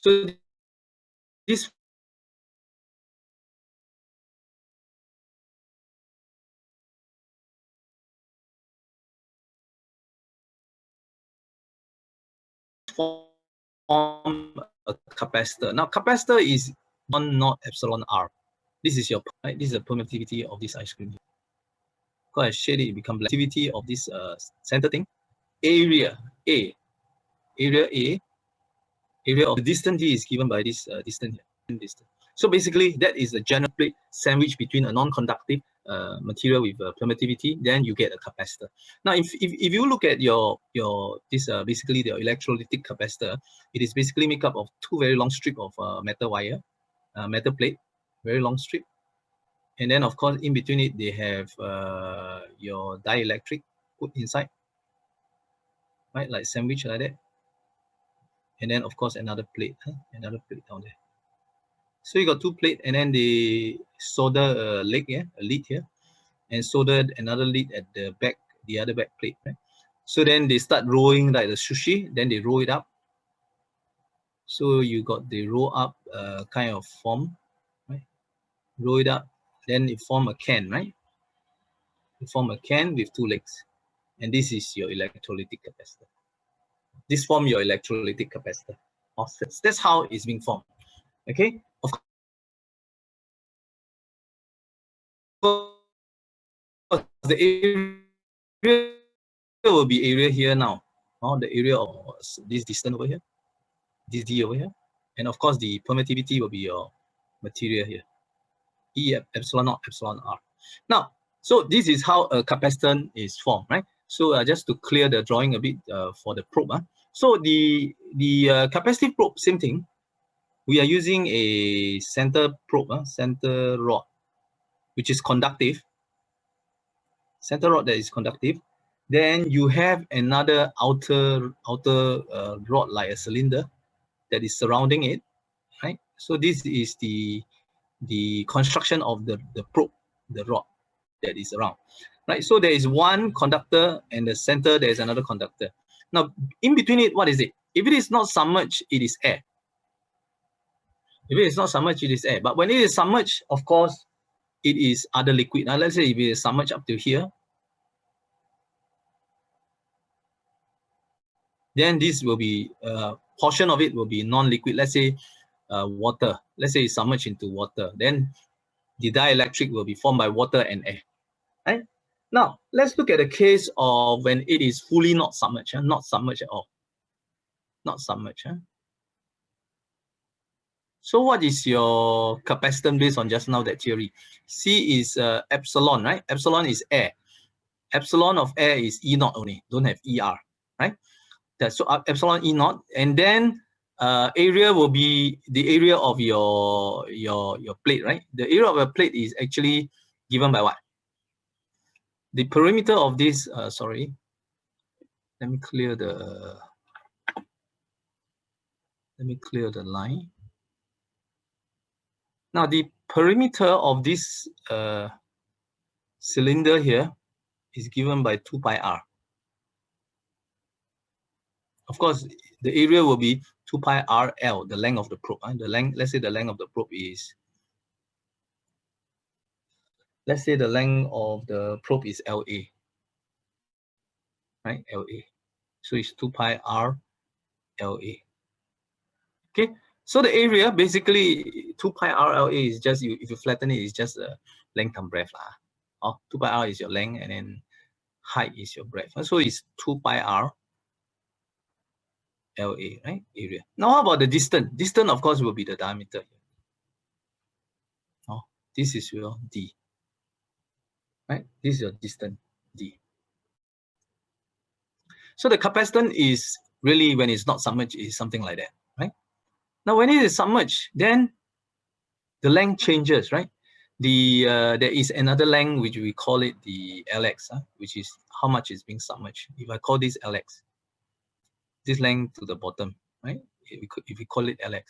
So this form a capacitor. Now, capacitor is 1 naught epsilon R. This is your right. This is the permittivity of this ice cream. Go ahead, shade it. It becomes black. Permittivity of this center thing. Area A. Area of the distance D is given by this distance here. So basically, that is the general plate sandwich between a non-conductive material with permittivity. Then you get a capacitor. Now, if you look at your this basically the electrolytic capacitor, it is basically made up of two very long strip of metal wire, metal plate, very long strip, and then of course in between it they have your dielectric put inside, right, like sandwich like that. And then of course another plate down there. So you got two plates, and then they solder a lead here, and soldered another lead at the back, the other back plate, right? So then they start rolling like the sushi, then they roll it up. So you got the roll up kind of form, right? Roll it up, then it form a can, right? You form a can with two legs, and this is your electrolytic capacitor. This form your electrolytic capacitor. That's how it's being formed. Okay. Of course, the area will be area here now. The area of this distance over here, this D over here, and of course the permittivity will be your material here, E epsilon naught epsilon R. Now, so this is how a capacitor is formed, right? So just to clear the drawing a bit for the probe. So the capacitive probe, same thing. We are using a center probe, center rod, which is conductive. Center rod that is conductive. Then you have another outer rod like a cylinder that is surrounding it, right? So this is the construction of the probe, the rod that is around, right? So there is one conductor, and the center there is another conductor. Now in between it, what is it? If it is not submerged, it is air. If it is not submerged, it is air. But when it is submerged, of course, it is other liquid. Now let's say if it is submerged up to here, then this will be portion of it will be non-liquid. Let's say water. Let's say it's submerged into water. Then the dielectric will be formed by water and air. Right? Now let's look at the case of when it is fully not submerged, not submerged at all. Not submerged. So what is your capacitance based on just now that theory? C is epsilon, right? Epsilon is air. Epsilon of air is E naught only. Don't have ER, right? That's so epsilon E naught, and then area will be the area of your plate, right? The area of a plate is actually given by what? The perimeter of this. Sorry, let me clear the line. Now the perimeter of this cylinder here is given by 2 pi r. Of course, the area will be 2 pi RL, the length of the probe. The length, let's say the length of the probe is let's say the length of the probe is LA, right? LA. So it's 2 pi R LA. Okay, so the area basically 2 pi R LA is just, if you flatten it, it's just the length and breadth. 2 pi R is your length and then height is your breadth. So it's 2 pi R LA, right? Area. Now how about the distance? Distance, of course, will be the diameter. This is your D, right? This is your distance, D. So the capacitance is really, when it's not submerged, is something like that, right? Now when it is submerged, then the length changes, right? There is another length which we call it the Lx, which is how much is being submerged. If I call this Lx, this length to the bottom, right? If we call it Lx.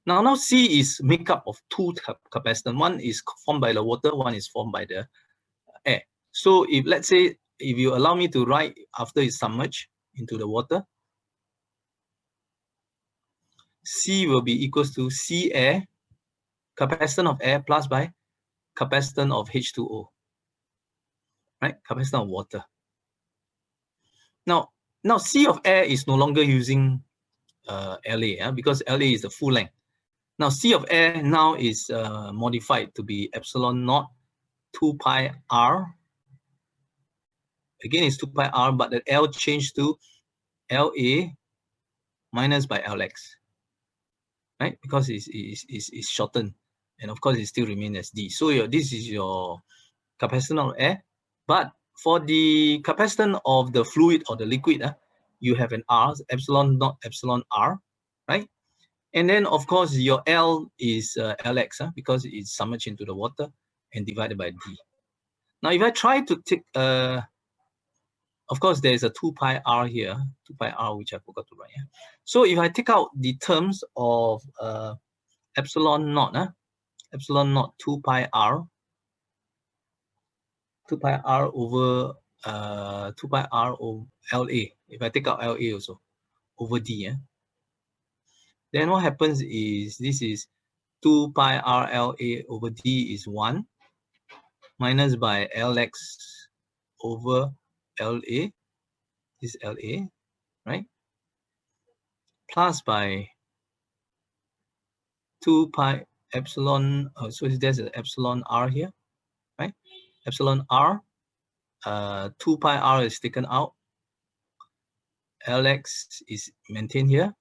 Now C is made up of two capacitance. One is formed by the water, one is formed by the air. So if, let's say, if you allow me to write after it's submerged into the water, C will be equals to C air, capacitance of air, plus by capacitance of H2O, right? Capacitance of water. Now C of air is no longer using LA, because LA is the full length. Now C of air now is modified to be epsilon naught 2 pi R. Again, it's 2 pi R, but the L changed to LA minus by Lx, right? Because it's shortened, and of course it still remains as D. So this is your capacitance of air, but for the capacitance of the fluid or the liquid, you have an R, epsilon naught epsilon R, right? And then of course your L is Lx, because it's submerged into the water, and divided by D. Now if I try to take, of course there's a 2 pi R here, 2 pi R, which I forgot to write. So if I take out the terms of epsilon naught 2 pi R, 2 pi R over 2 pi R over LA. If I take out LA also over D, then what happens is, this is 2 pi R LA over D is 1 minus by Lx over LA, this is LA, right? Plus by 2 pi epsilon, so there's an epsilon R here, right? Epsilon R, 2 pi R is taken out, Lx is maintained here,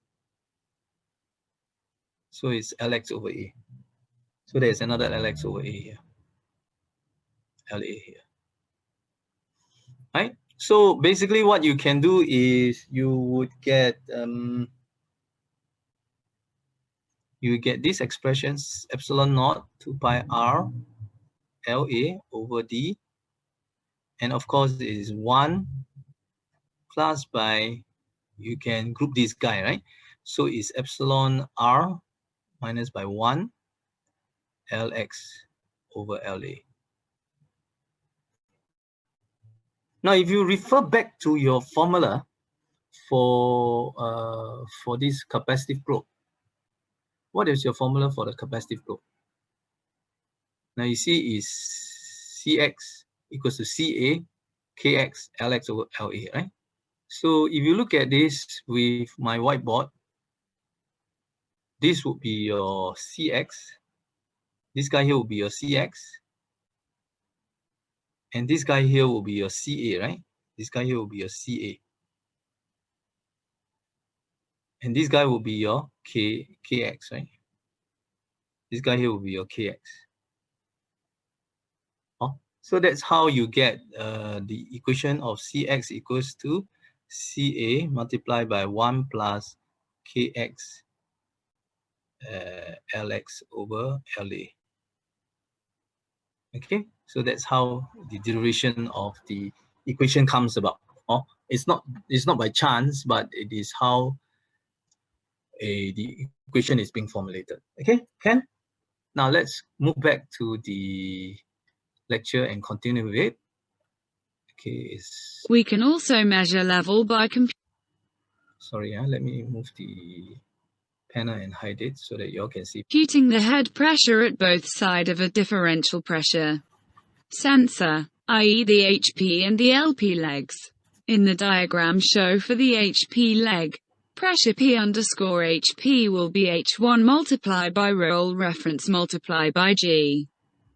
so it's Lx over A. So there's another Lx over A here, LA here, right? So basically what you can do is you would get these expressions, epsilon naught 2 pi R LA over D, and of course it is 1 plus by, you can group this guy, right? So it's epsilon R minus by 1 Lx over LA. Now, if you refer back to your formula for this capacitive probe, what is your formula for the capacitive probe? Now you see is Cx equals to Ca Kx Lx over La, right? So if you look at this with my whiteboard, this would be your Cx. This guy here will be your Cx. And this guy here will be your Ca, right? This guy here will be your Ca. And this guy will be your Kx, right? This guy here will be your Kx. So that's how you get the equation of Cx equals to Ca multiplied by 1 plus Kx Lx over La. Okay, so that's how the derivation of the equation comes about. It's not by chance, but it is how the equation is being formulated. Okay, Ken? Now let's move back to the lecture and continue with it. Okay, we can also measure level by sorry, let me move the panel and hide it so that you all can see. computing the head pressure at both sides of a differential pressure. sensor, i.e. the HP and the LP legs. In the diagram show for the HP leg, pressure P_HP will be H1 multiplied by roll reference multiplied by G.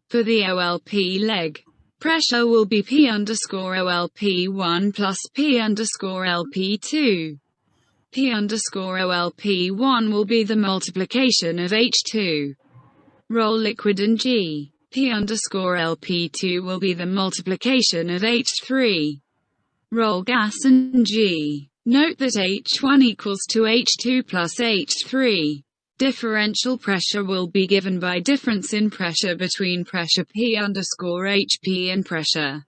For the OLP leg, pressure will be P_OLP1 plus P_LP2. P_OLP1 will be the multiplication of H2. Roll liquid and G. P_LP2 will be the multiplication of H3. Roll gas and G. Note that H1 equals to H2 plus H3. Differential pressure will be given by difference in pressure between pressure P_HP and pressure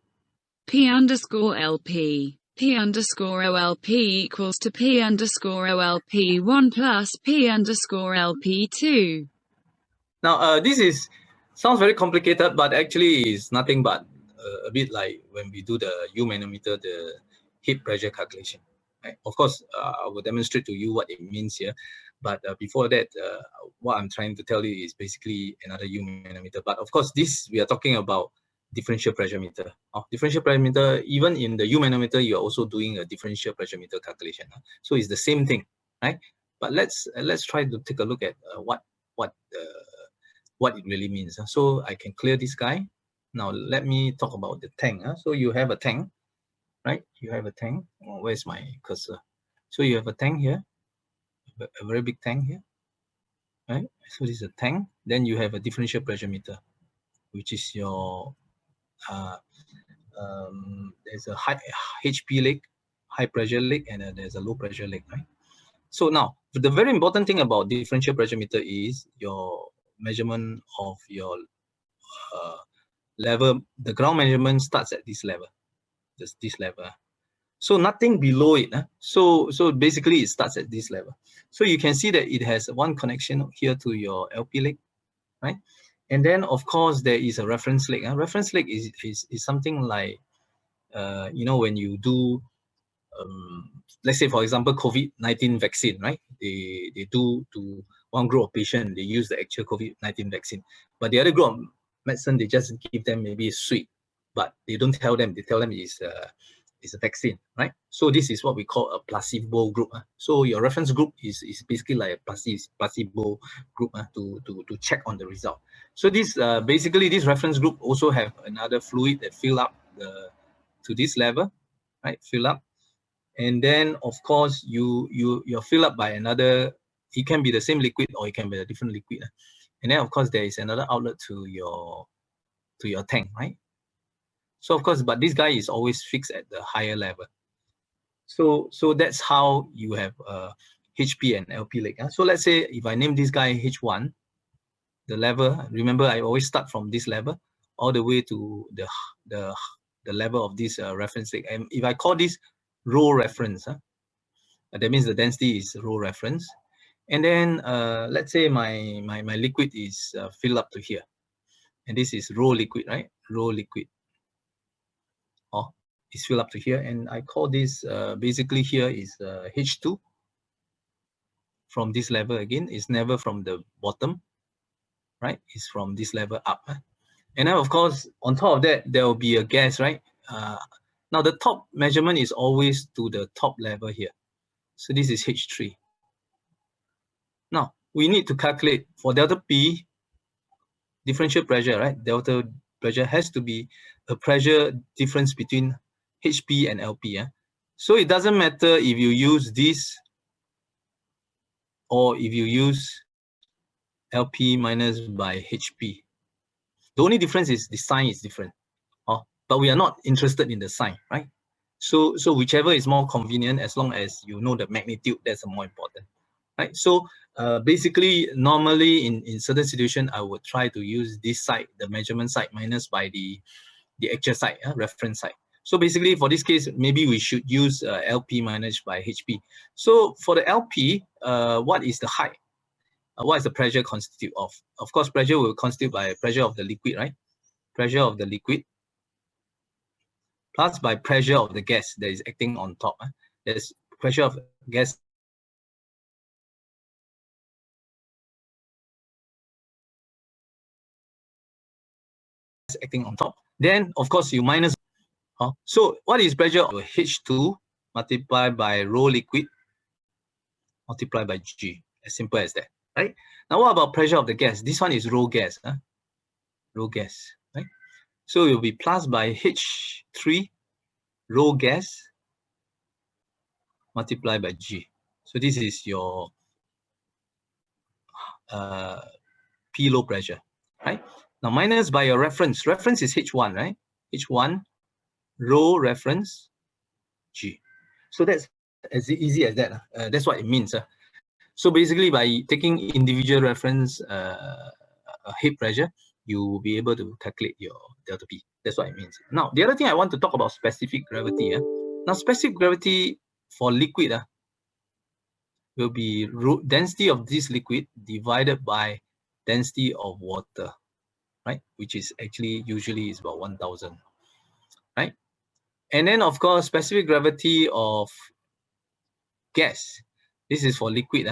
P_LP. P_OLP equals to P_OLP1 plus P_LP2. Now, this sounds very complicated, but actually is nothing but a bit like when we do the U manometer, the heat pressure calculation. Right? Of course, I will demonstrate to you what it means here. But before that, what I'm trying to tell you is basically another U manometer. But of course, this we are talking about differential pressure meter. Differential pressure meter, even in the U manometer, you are also doing a differential pressure meter calculation. So it's the same thing, right? But let's try to take a look at what it really means. So I can clear this guy. Now let me talk about the tank. So you have a tank, right? You have a tank. Oh, where's my cursor? So you have a tank here, a very big tank here, right? So this is a tank. Then you have a differential pressure meter, which is your there's a high HP leg, high pressure leg, and there's a low pressure leg, right? So now the very important thing about differential pressure meter is your measurement of your level. The ground measurement starts at this level, just this level. So nothing below it. So basically it starts at this level. So you can see that it has one connection here to your LP leg, right? And then of course there is a reference leg. Reference leg is something like you know, when you do let's say for example COVID-19 vaccine, right? They do to one group of patients, they use the actual COVID-19 vaccine, but the other group of medicine, they just give them maybe a sweet, but they don't tell them. They tell them it's a vaccine, right? So this is what we call a placebo group. So your reference group is basically like a placebo group to check on the result. So this basically this reference group also have another fluid that fill up to this level, right? Fill up. And then of course you're filled up by another. It can be the same liquid or it can be a different liquid. And then of course there is another outlet to your tank, right? So of course, but this guy is always fixed at the higher level. So that's how you have HP and LP leg. So let's say if I name this guy H1, the level, remember I always start from this level all the way to the level of this reference leg. And if I call this row reference, that means the density is row reference. And then let's say my liquid is filled up to here, and this is row liquid, right? Row liquid. Is filled up to here, and I call this basically here is H2 from this level. Again, it's never from the bottom, right? It's from this level up. And then of course on top of that there will be a gas, right? Now the top measurement is always to the top level here, so this is H3. Now we need to calculate for delta P differential pressure, right? Delta pressure has to be a pressure difference between HP and LP. So it doesn't matter if you use this or if you use LP minus by HP. The only difference is the sign is different. But we are not interested in the sign, right? So whichever is more convenient, as long as you know the magnitude, that's more important, right? So basically, normally in certain situations, I would try to use this side, the measurement side, minus by the actual side, reference side. So basically, for this case, maybe we should use LP minus by HP. So for the LP, what is the height? What is the pressure constitute of? Of course, pressure will constitute by pressure of the liquid, right? Pressure of the liquid plus by pressure of the gas that is acting on top. There's pressure of gas acting on top Then, of course, you minus. So what is pressure of H2 multiplied by rho liquid multiplied by G? As simple as that, right? Now, what about pressure of the gas? This one is rho gas, rho gas, right? So it will be plus by H3 rho gas multiplied by G. So this is your P low pressure, right? Now minus by your reference. Reference is H1, right? H1 rho reference G. So that's as easy as that. That's what it means. So basically, by taking individual reference head pressure, you will be able to calculate your delta P. That's what it means. Now, the other thing I want to talk about specific gravity. Now, specific gravity for liquid will be density of this liquid divided by density of water, right? Which is actually usually is about 1,000, right? And then, of course, specific gravity of gas. This is for liquid,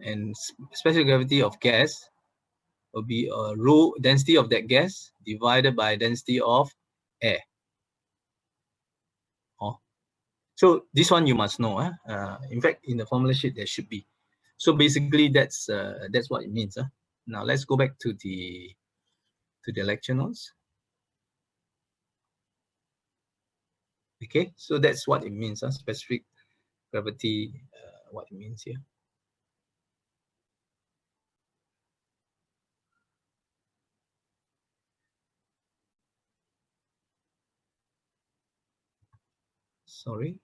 and specific gravity of gas will be rho density of that gas divided by density of air. So this one you must know. In fact, in the formula sheet there should be. So basically, that's what it means. Now let's go back to the lecture notes. Okay, so that's what it means. Specific gravity, what it means here. Sorry.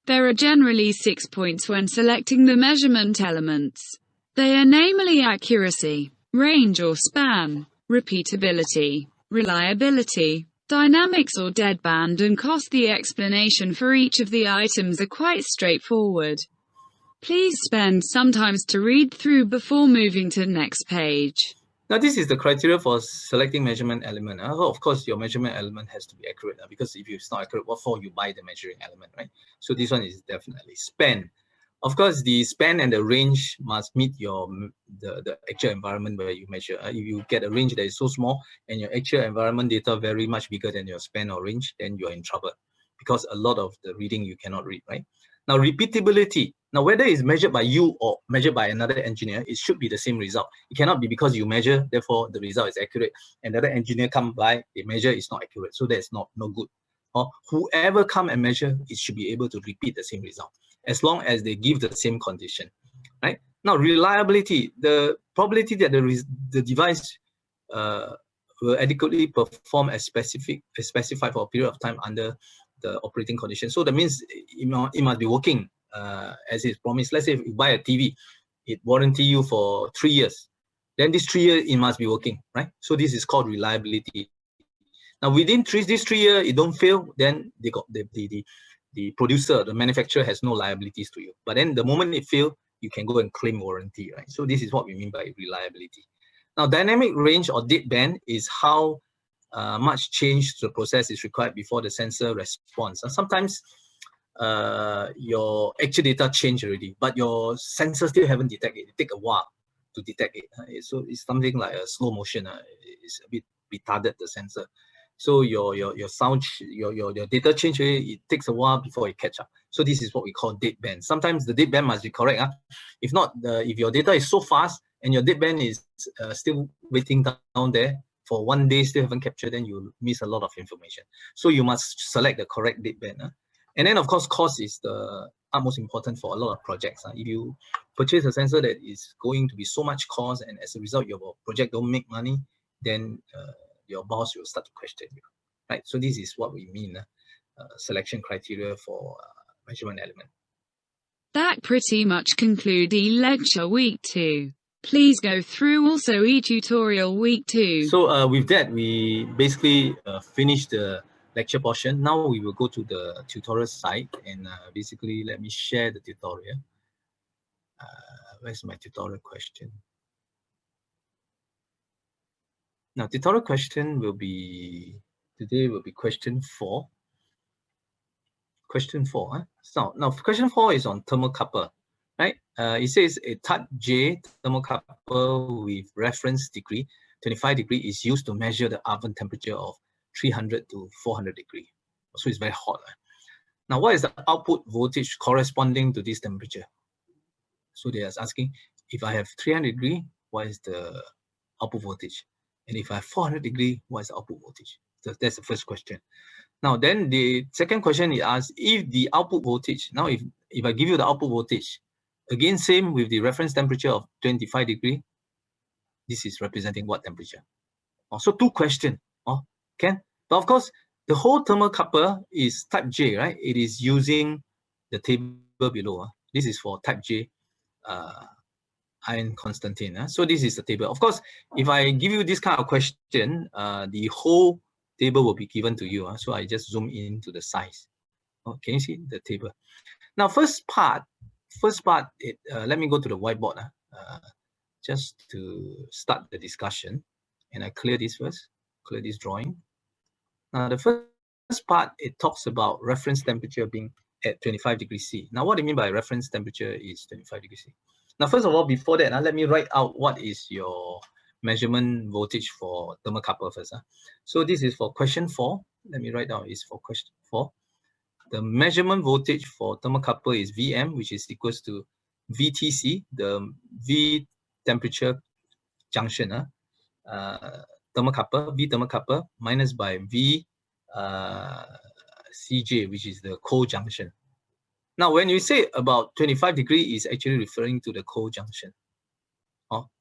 There are generally 6 points when selecting the measurement elements. They are namely accuracy, range or span, repeatability, reliability, dynamics or deadband, and cost. The explanation for each of the items are quite straightforward. Please spend some time to read through before moving to the next page. Now, this is the criteria for selecting measurement element. Of course, your measurement element has to be accurate, because if it's not accurate, what for you buy the measuring element, right? So this one is definitely span. Of course, the span and the range must meet the actual environment where you measure. If you get a range that is so small and your actual environment data very much bigger than your span or range, then you're in trouble, because a lot of the reading you cannot read, right? Now, repeatability. Now, whether it's measured by you or measured by another engineer, it should be the same result. It cannot be because you measure, therefore the result is accurate, and the other engineer come by, they measure, it's not accurate. So that's no good. Or whoever come and measure, it should be able to repeat the same result, as long as they give the same condition, right? Now, reliability, the probability that the device will adequately perform as specified for a period of time under the operating condition. So that means it must be working as it's promised. Let's say if you buy a TV, it warranty you for 3 years. Then this 3 years, it must be working, right? So this is called reliability. Now, within these 3 years, it don't fail, then they got the producer, the manufacturer has no liabilities to you. But then the moment it fails, you can go and claim warranty, right? So this is what we mean by reliability. Now, dynamic range or deadband is how much change to the process is required before the sensor responds. Sometimes your actual data change already, but your sensor still haven't detected it. It takes a while to detect it. So it's something like a slow motion. It's a bit retarded, the sensor. So your sound, your data change, it takes a while before it catch up. So this is what we call deadband. Sometimes the deadband must be correct. If not, if your data is so fast and your deadband is still waiting down there for 1 day, still haven't captured, then you miss a lot of information. So you must select the correct deadband. And then, of course, cost is the utmost important for a lot of projects. If you purchase a sensor that is going to be so much cost, and as a result, your project don't make money, then your boss will start to question you, right? So this is what we mean, selection criteria for measurement element. That pretty much concludes lecture week 2. Please go through also tutorial week 2. So with that, we basically finished the lecture portion. Now we will go to the tutorial side, and basically let me share the tutorial. Where's my tutorial question? Now, tutorial question will be, today will be question 4. Question 4. So now question 4 is on thermocouple, right? It says a Tut J thermocouple with reference degree 25 degree is used to measure the oven temperature of 300 to 400 degree. So it's very hot. Now, what is the output voltage corresponding to this temperature? So they are asking, if I have 300 degree, what is the output voltage? And if I have 400 degree, what is the output voltage? So that's the first question. Now, then the second question is asked, if the output voltage, now if I give you the output voltage, again, same with the reference temperature of 25 degree, this is representing what temperature? So two questions, Ken. But of course, the whole thermocouple is type J, right? It is using the table below. This is for type J iron Constantine. So this is the table. Of course, if I give you this kind of question, the whole table will be given to you. So I just zoom into the size. Can you see the table? Now, first part, let me go to the whiteboard just to start the discussion. And I clear this first, clear this drawing. Now, the first part, it talks about reference temperature being at 25 degrees C. Now, what do you mean by reference temperature is 25 degrees C? Now, first of all, before that, let me write out what is your measurement voltage for thermocouple first. So this is for question 4. Let me write down, is for question 4. The measurement voltage for thermocouple is Vm, which is equals to VTC, the V temperature junction, thermocouple, V thermocouple, minus by V CJ, which is the cold junction. Now, when you say about 25 degree, is actually referring to the cold junction.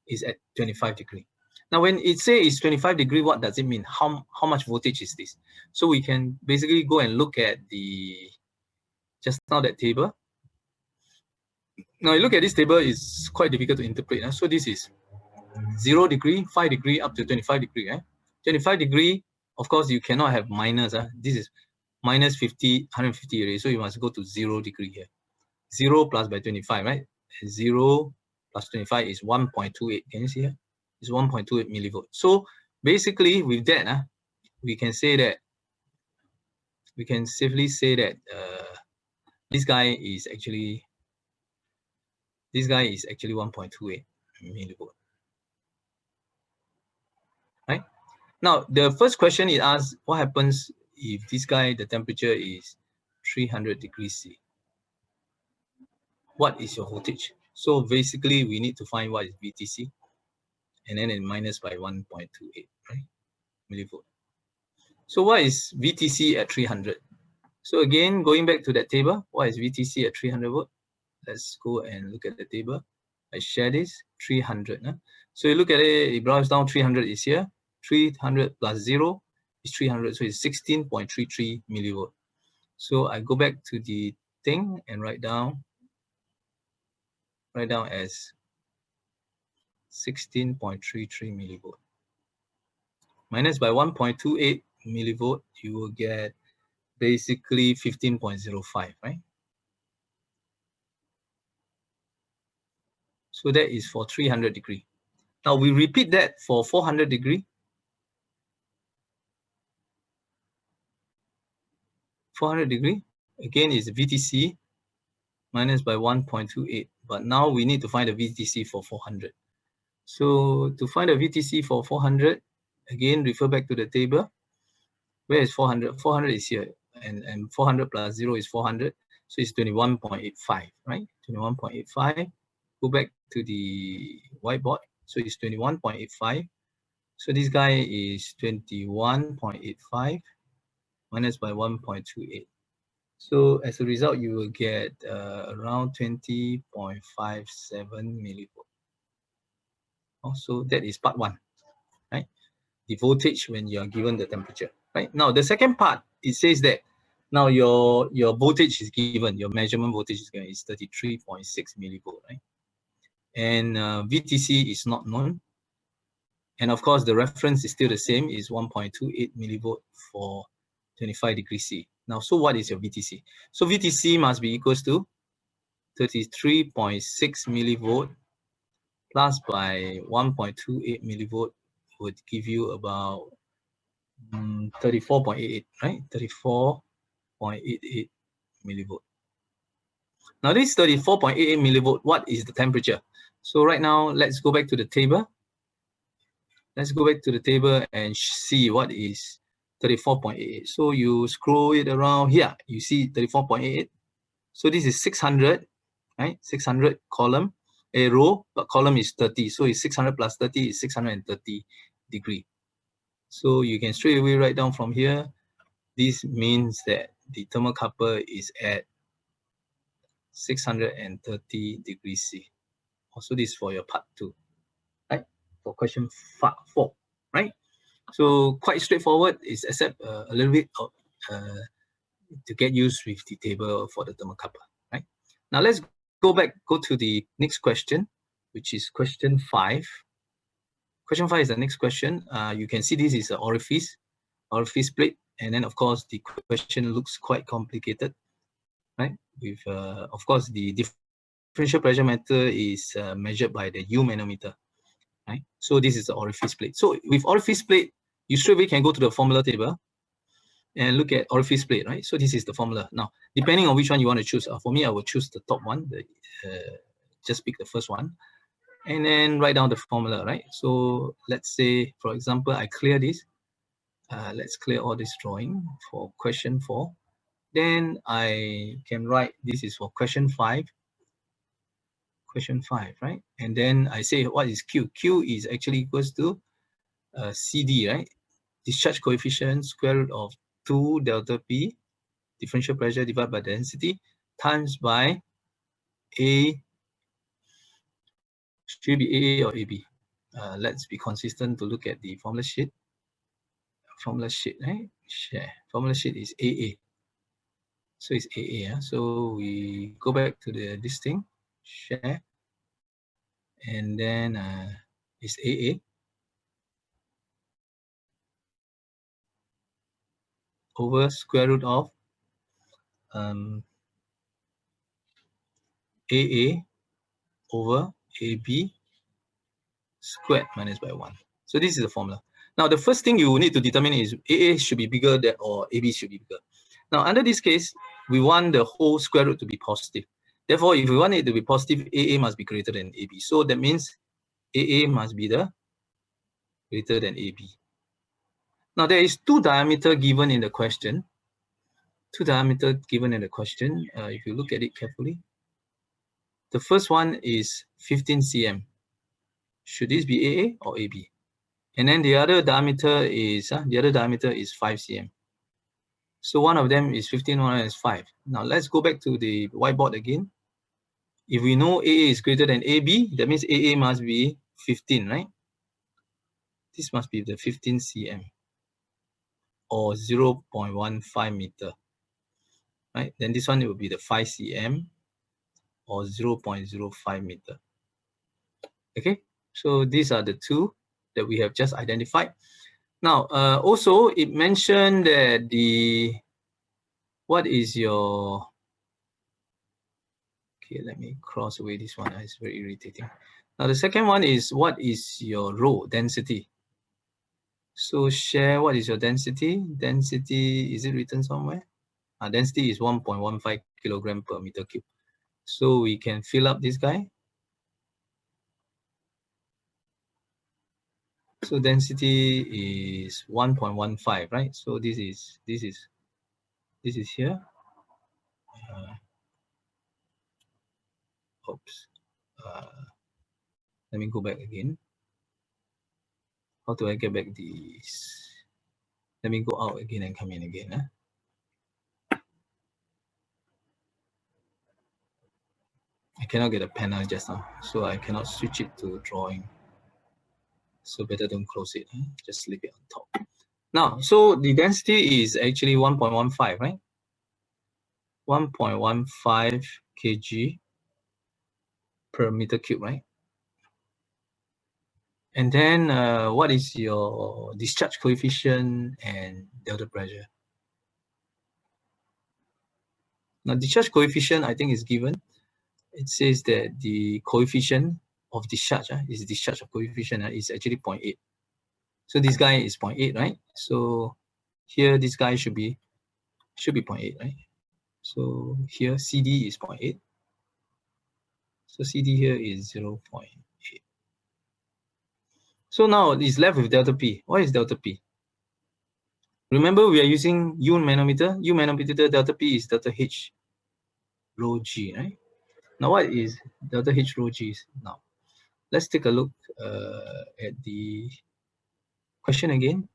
Is at 25 degree. Now, when it says it's 25 degree, what does it mean? How much voltage is this? So we can basically go and look at the just now that table. Now, you look at this table, is quite difficult to interpret. So this is 0 degree, 5 degree, up to 25 degree. 25 degree, of course, you cannot have minus. This is minus 50, 150 already. So you must go to 0 degree here. 0 plus by 25, right? 0 plus 25 is 1.28. Can you see here? It's 1.28 millivolt. So basically, with that, we can say that we can safely say that this guy is actually 1.28 millivolt. Right? Now, the first question is asked, what happens if this guy, the temperature is 300 degrees C? What is your voltage? So basically, we need to find what is VTC, and then it minus by 1.28, right? Millivolt. So what is VTC at 300? So again, going back to that table, what is VTC at 300 volt? Let's go and look at the table. I share this, 300. So you look at it, it browse down, 300 is here. 300 plus 0 is 300, so it's 16.33 millivolt. So I go back to the thing and write down as 16.33 millivolt. Minus by 1.28 millivolt, you will get basically 15.05, right? So that is for 300 degree. Now we repeat that for 400 degree. 400 degree, again, is VTC minus by 1.28. But now we need to find the VTC for 400. So to find the VTC for 400, again, refer back to the table. Where is 400? 400 is here. And 400 plus 0 is 400. So it's 21.85, right? 21.85. Go back to the whiteboard. So it's 21.85. So this guy is 21.85 minus by 1.28. So as a result, you will get around 20.57 millivolt. So that is part 1, right? The voltage when you are given the temperature, right? Now the second part, it says that now your voltage is given, your measurement voltage is given is 33.6 millivolt, right? And VTC is not known. And of course, the reference is still the same, is 1.28 millivolt for 25 degrees C. Now, so what is your VTC? So VTC must be equals to 33.6 millivolt plus by 1.28 millivolt would give you about 34.88, right? 34.88 millivolt. Now, this 34.88 millivolt, what is the temperature? So right now, let's go back to the table. let's go back to the table and see what is 34.88. So you scroll it around here, you see 34.88. So this is 600, right? 600 column, a row, but column is 30. So it's 600 plus 30 is 630 degree. So you can straight away write down from here, this means that the thermocouple is at 630 degrees C. Also, this is for your part 2, right? For question 4, right? So quite straightforward, is except a little bit of to get used with the table for the thermocouple, right? Now let's go to the next question, which is question 5. Question 5 is the next question. You can see this is an orifice plate, and then of course the question looks quite complicated, right? With of course the differential pressure meter is measured by the U manometer, right? So this is the orifice plate. So with orifice plate, you straight away can go to the formula table and look at orifice plate, right? So this is the formula. Now, depending on which one you want to choose, for me, I will choose the top one. Just pick the first one, and then write down the formula, right? So let's say, for example, I clear this. Let's clear all this drawing for question 4. Then I can write, this is for question 5. Question 5, right? And then I say, what is Q? Q is actually equals to CD, right? Discharge coefficient square root of 2 delta P, differential pressure divided by density, times by A. Should be AA or AB? Let's be consistent to look at the formula sheet. Formula sheet, right? Share. Formula sheet is AA. So it's AA. So we go back to this thing, share, and then it's AA over square root of AA over AB squared minus by 1. So this is the formula. Now the first thing you need to determine is AA should be bigger than, or AB should be bigger. Now under this case, we want the whole square root to be positive. Therefore, if we want it to be positive, AA must be greater than AB. So that means AA must be the greater than AB. Now there is 2 diameter given in the question. 2 diameter given in the question. If you look at it carefully, the first one is 15 cm. Should this be AA or AB? And then the other diameter is 5 cm. So one of them is 15, one is 5. Now let's go back to the whiteboard again. If we know AA is greater than AB, that means AA must be 15, right? This must be the 15 cm or 0.15 meter, right? Then this one, it will be the 5 cm or 0.05 meter. Okay, so these are the 2 that we have just identified. Now, also it mentioned that what is your, okay, let me cross away this one, it's very irritating. Now the second one is, what is your rho density? So share, what is your density? Density, is it written somewhere? Density is 1.15 kilogram per meter cube. So we can fill up this guy. So density is 1.15, right? So this is here. Oops. Let me go back again. How do I get back these? Let me go out again and come in again. I cannot get a panel just now, so I cannot switch it to drawing. So better don't close it. Just leave it on top. Now, so the density is actually 1.15, right? 1.15 kg per meter cube, right? And then what is your discharge coefficient and delta pressure? Now, discharge coefficient, I think, is given. It says that the coefficient of discharge is discharge of coefficient is actually 0.8. So this guy is 0.8, right? So here this guy should be 0.8, right? So here CD is 0.8. So CD here is 0.8. So now it's left with delta P. What is delta P? Remember, we are using U manometer. U manometer delta P is delta H rho G, right? Now, what is delta H rho G? Now, let's take a look at the question again.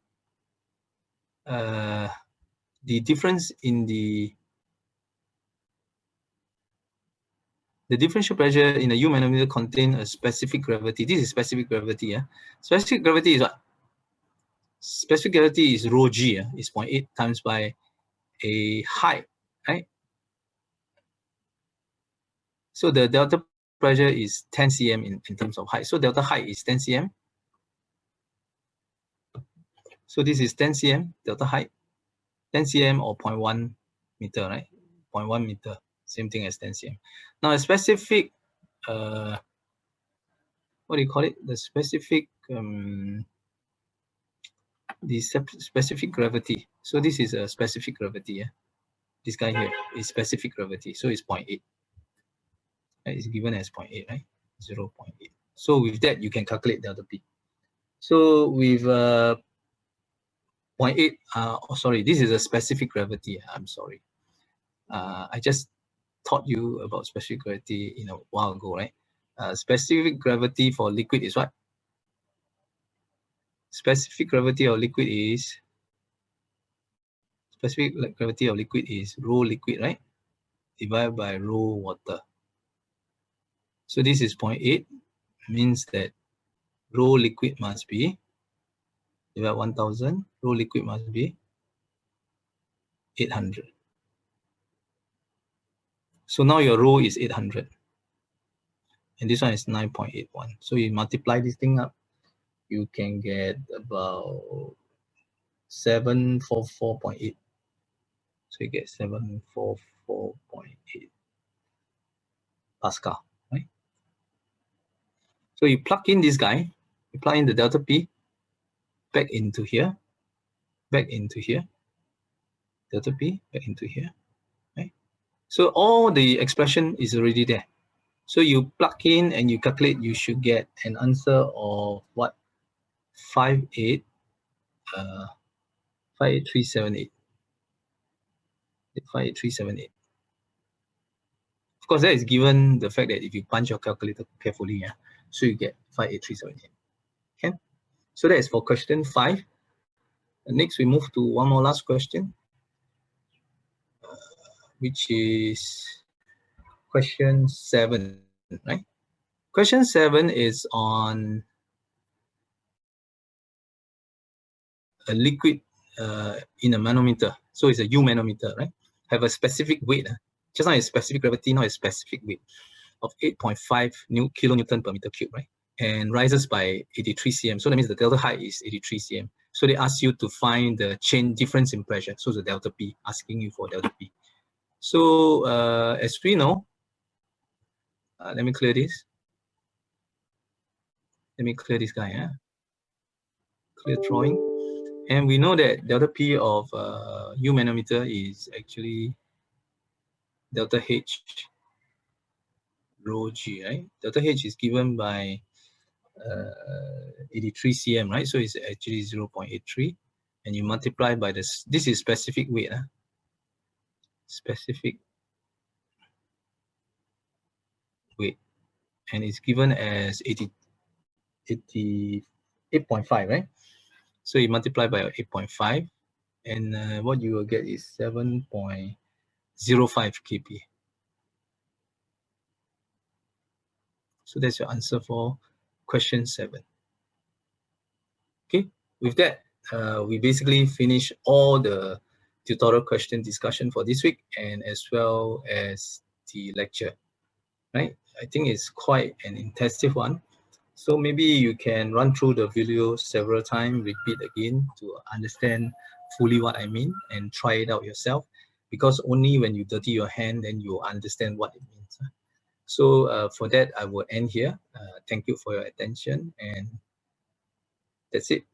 The difference in the differential pressure in a U manometer contain a specific gravity. This is specific gravity. Yeah? Specific gravity is what? Specific gravity is rho G. Yeah? Is 0.8 times by a height, right? So the delta pressure is 10 cm in terms of height. So delta height is 10 cm. So this is 10 cm, delta height, 10 cm or 0.1 meter, right? 0.1 meter, same thing as 10 cm. Now a specific, what do you call it? The specific, specific gravity. So this is a specific gravity, yeah? This guy here is specific gravity, so it's 0.8. Right? It's given as 0.8, right? 0.8. So with that, you can calculate delta P. So with 0.8, oh, sorry, this is a specific gravity. I'm sorry. I just taught you about specific gravity a while ago, right? Specific gravity for liquid is what? Specific gravity of liquid is rho liquid, right? Divided by rho water. So this is 0.8, means that rho liquid must be divided 1000. Rho liquid must be 800. So now your rho is 800. And this one is 9.81. So you multiply this thing up, you can get about 744.8. So you get 744.8 Pascal, right? So you plug in this guy, you plug in the delta P back into here, delta P back into here, right? So all the expression is already there. So you plug in and you calculate, you should get an answer of what? 58378. 58378. Of course, that is given the fact that if you punch your calculator carefully, yeah, so you get 58378. Okay, so that is for question 5. Next, we move to one more last question, which is question 7, right? Question 7 is on a liquid in a manometer. So it's a U manometer, right? Have a specific weight. Just now it's specific gravity, now it's specific weight of 8.5 kilonewton per meter cube, right? And rises by 83 cm. So that means the delta height is 83 cm. So they ask you to find the change difference in pressure. So the delta P, asking you for delta P. So as we know, let me clear this. Let me clear this guy. Yeah? Clear drawing. And we know that delta P of U manometer is actually delta H rho G, right? Delta H is given by 83 cm, right? So it's actually 0.83. And you multiply by this. This is specific weight. Specific weight. And it's given as 8.5, right? So you multiply by 8.5. And what you will get is 7.05 kP. So that's your answer for question 7. Okay, with that, we basically finish all the tutorial question discussion for this week and as well as the lecture, right? I think it's quite an intensive one. So maybe you can run through the video several times, repeat again to understand fully what I mean and try it out yourself, because only when you dirty your hand, then you understand what it means. So for that, I will end here. Thank you for your attention, and that's it.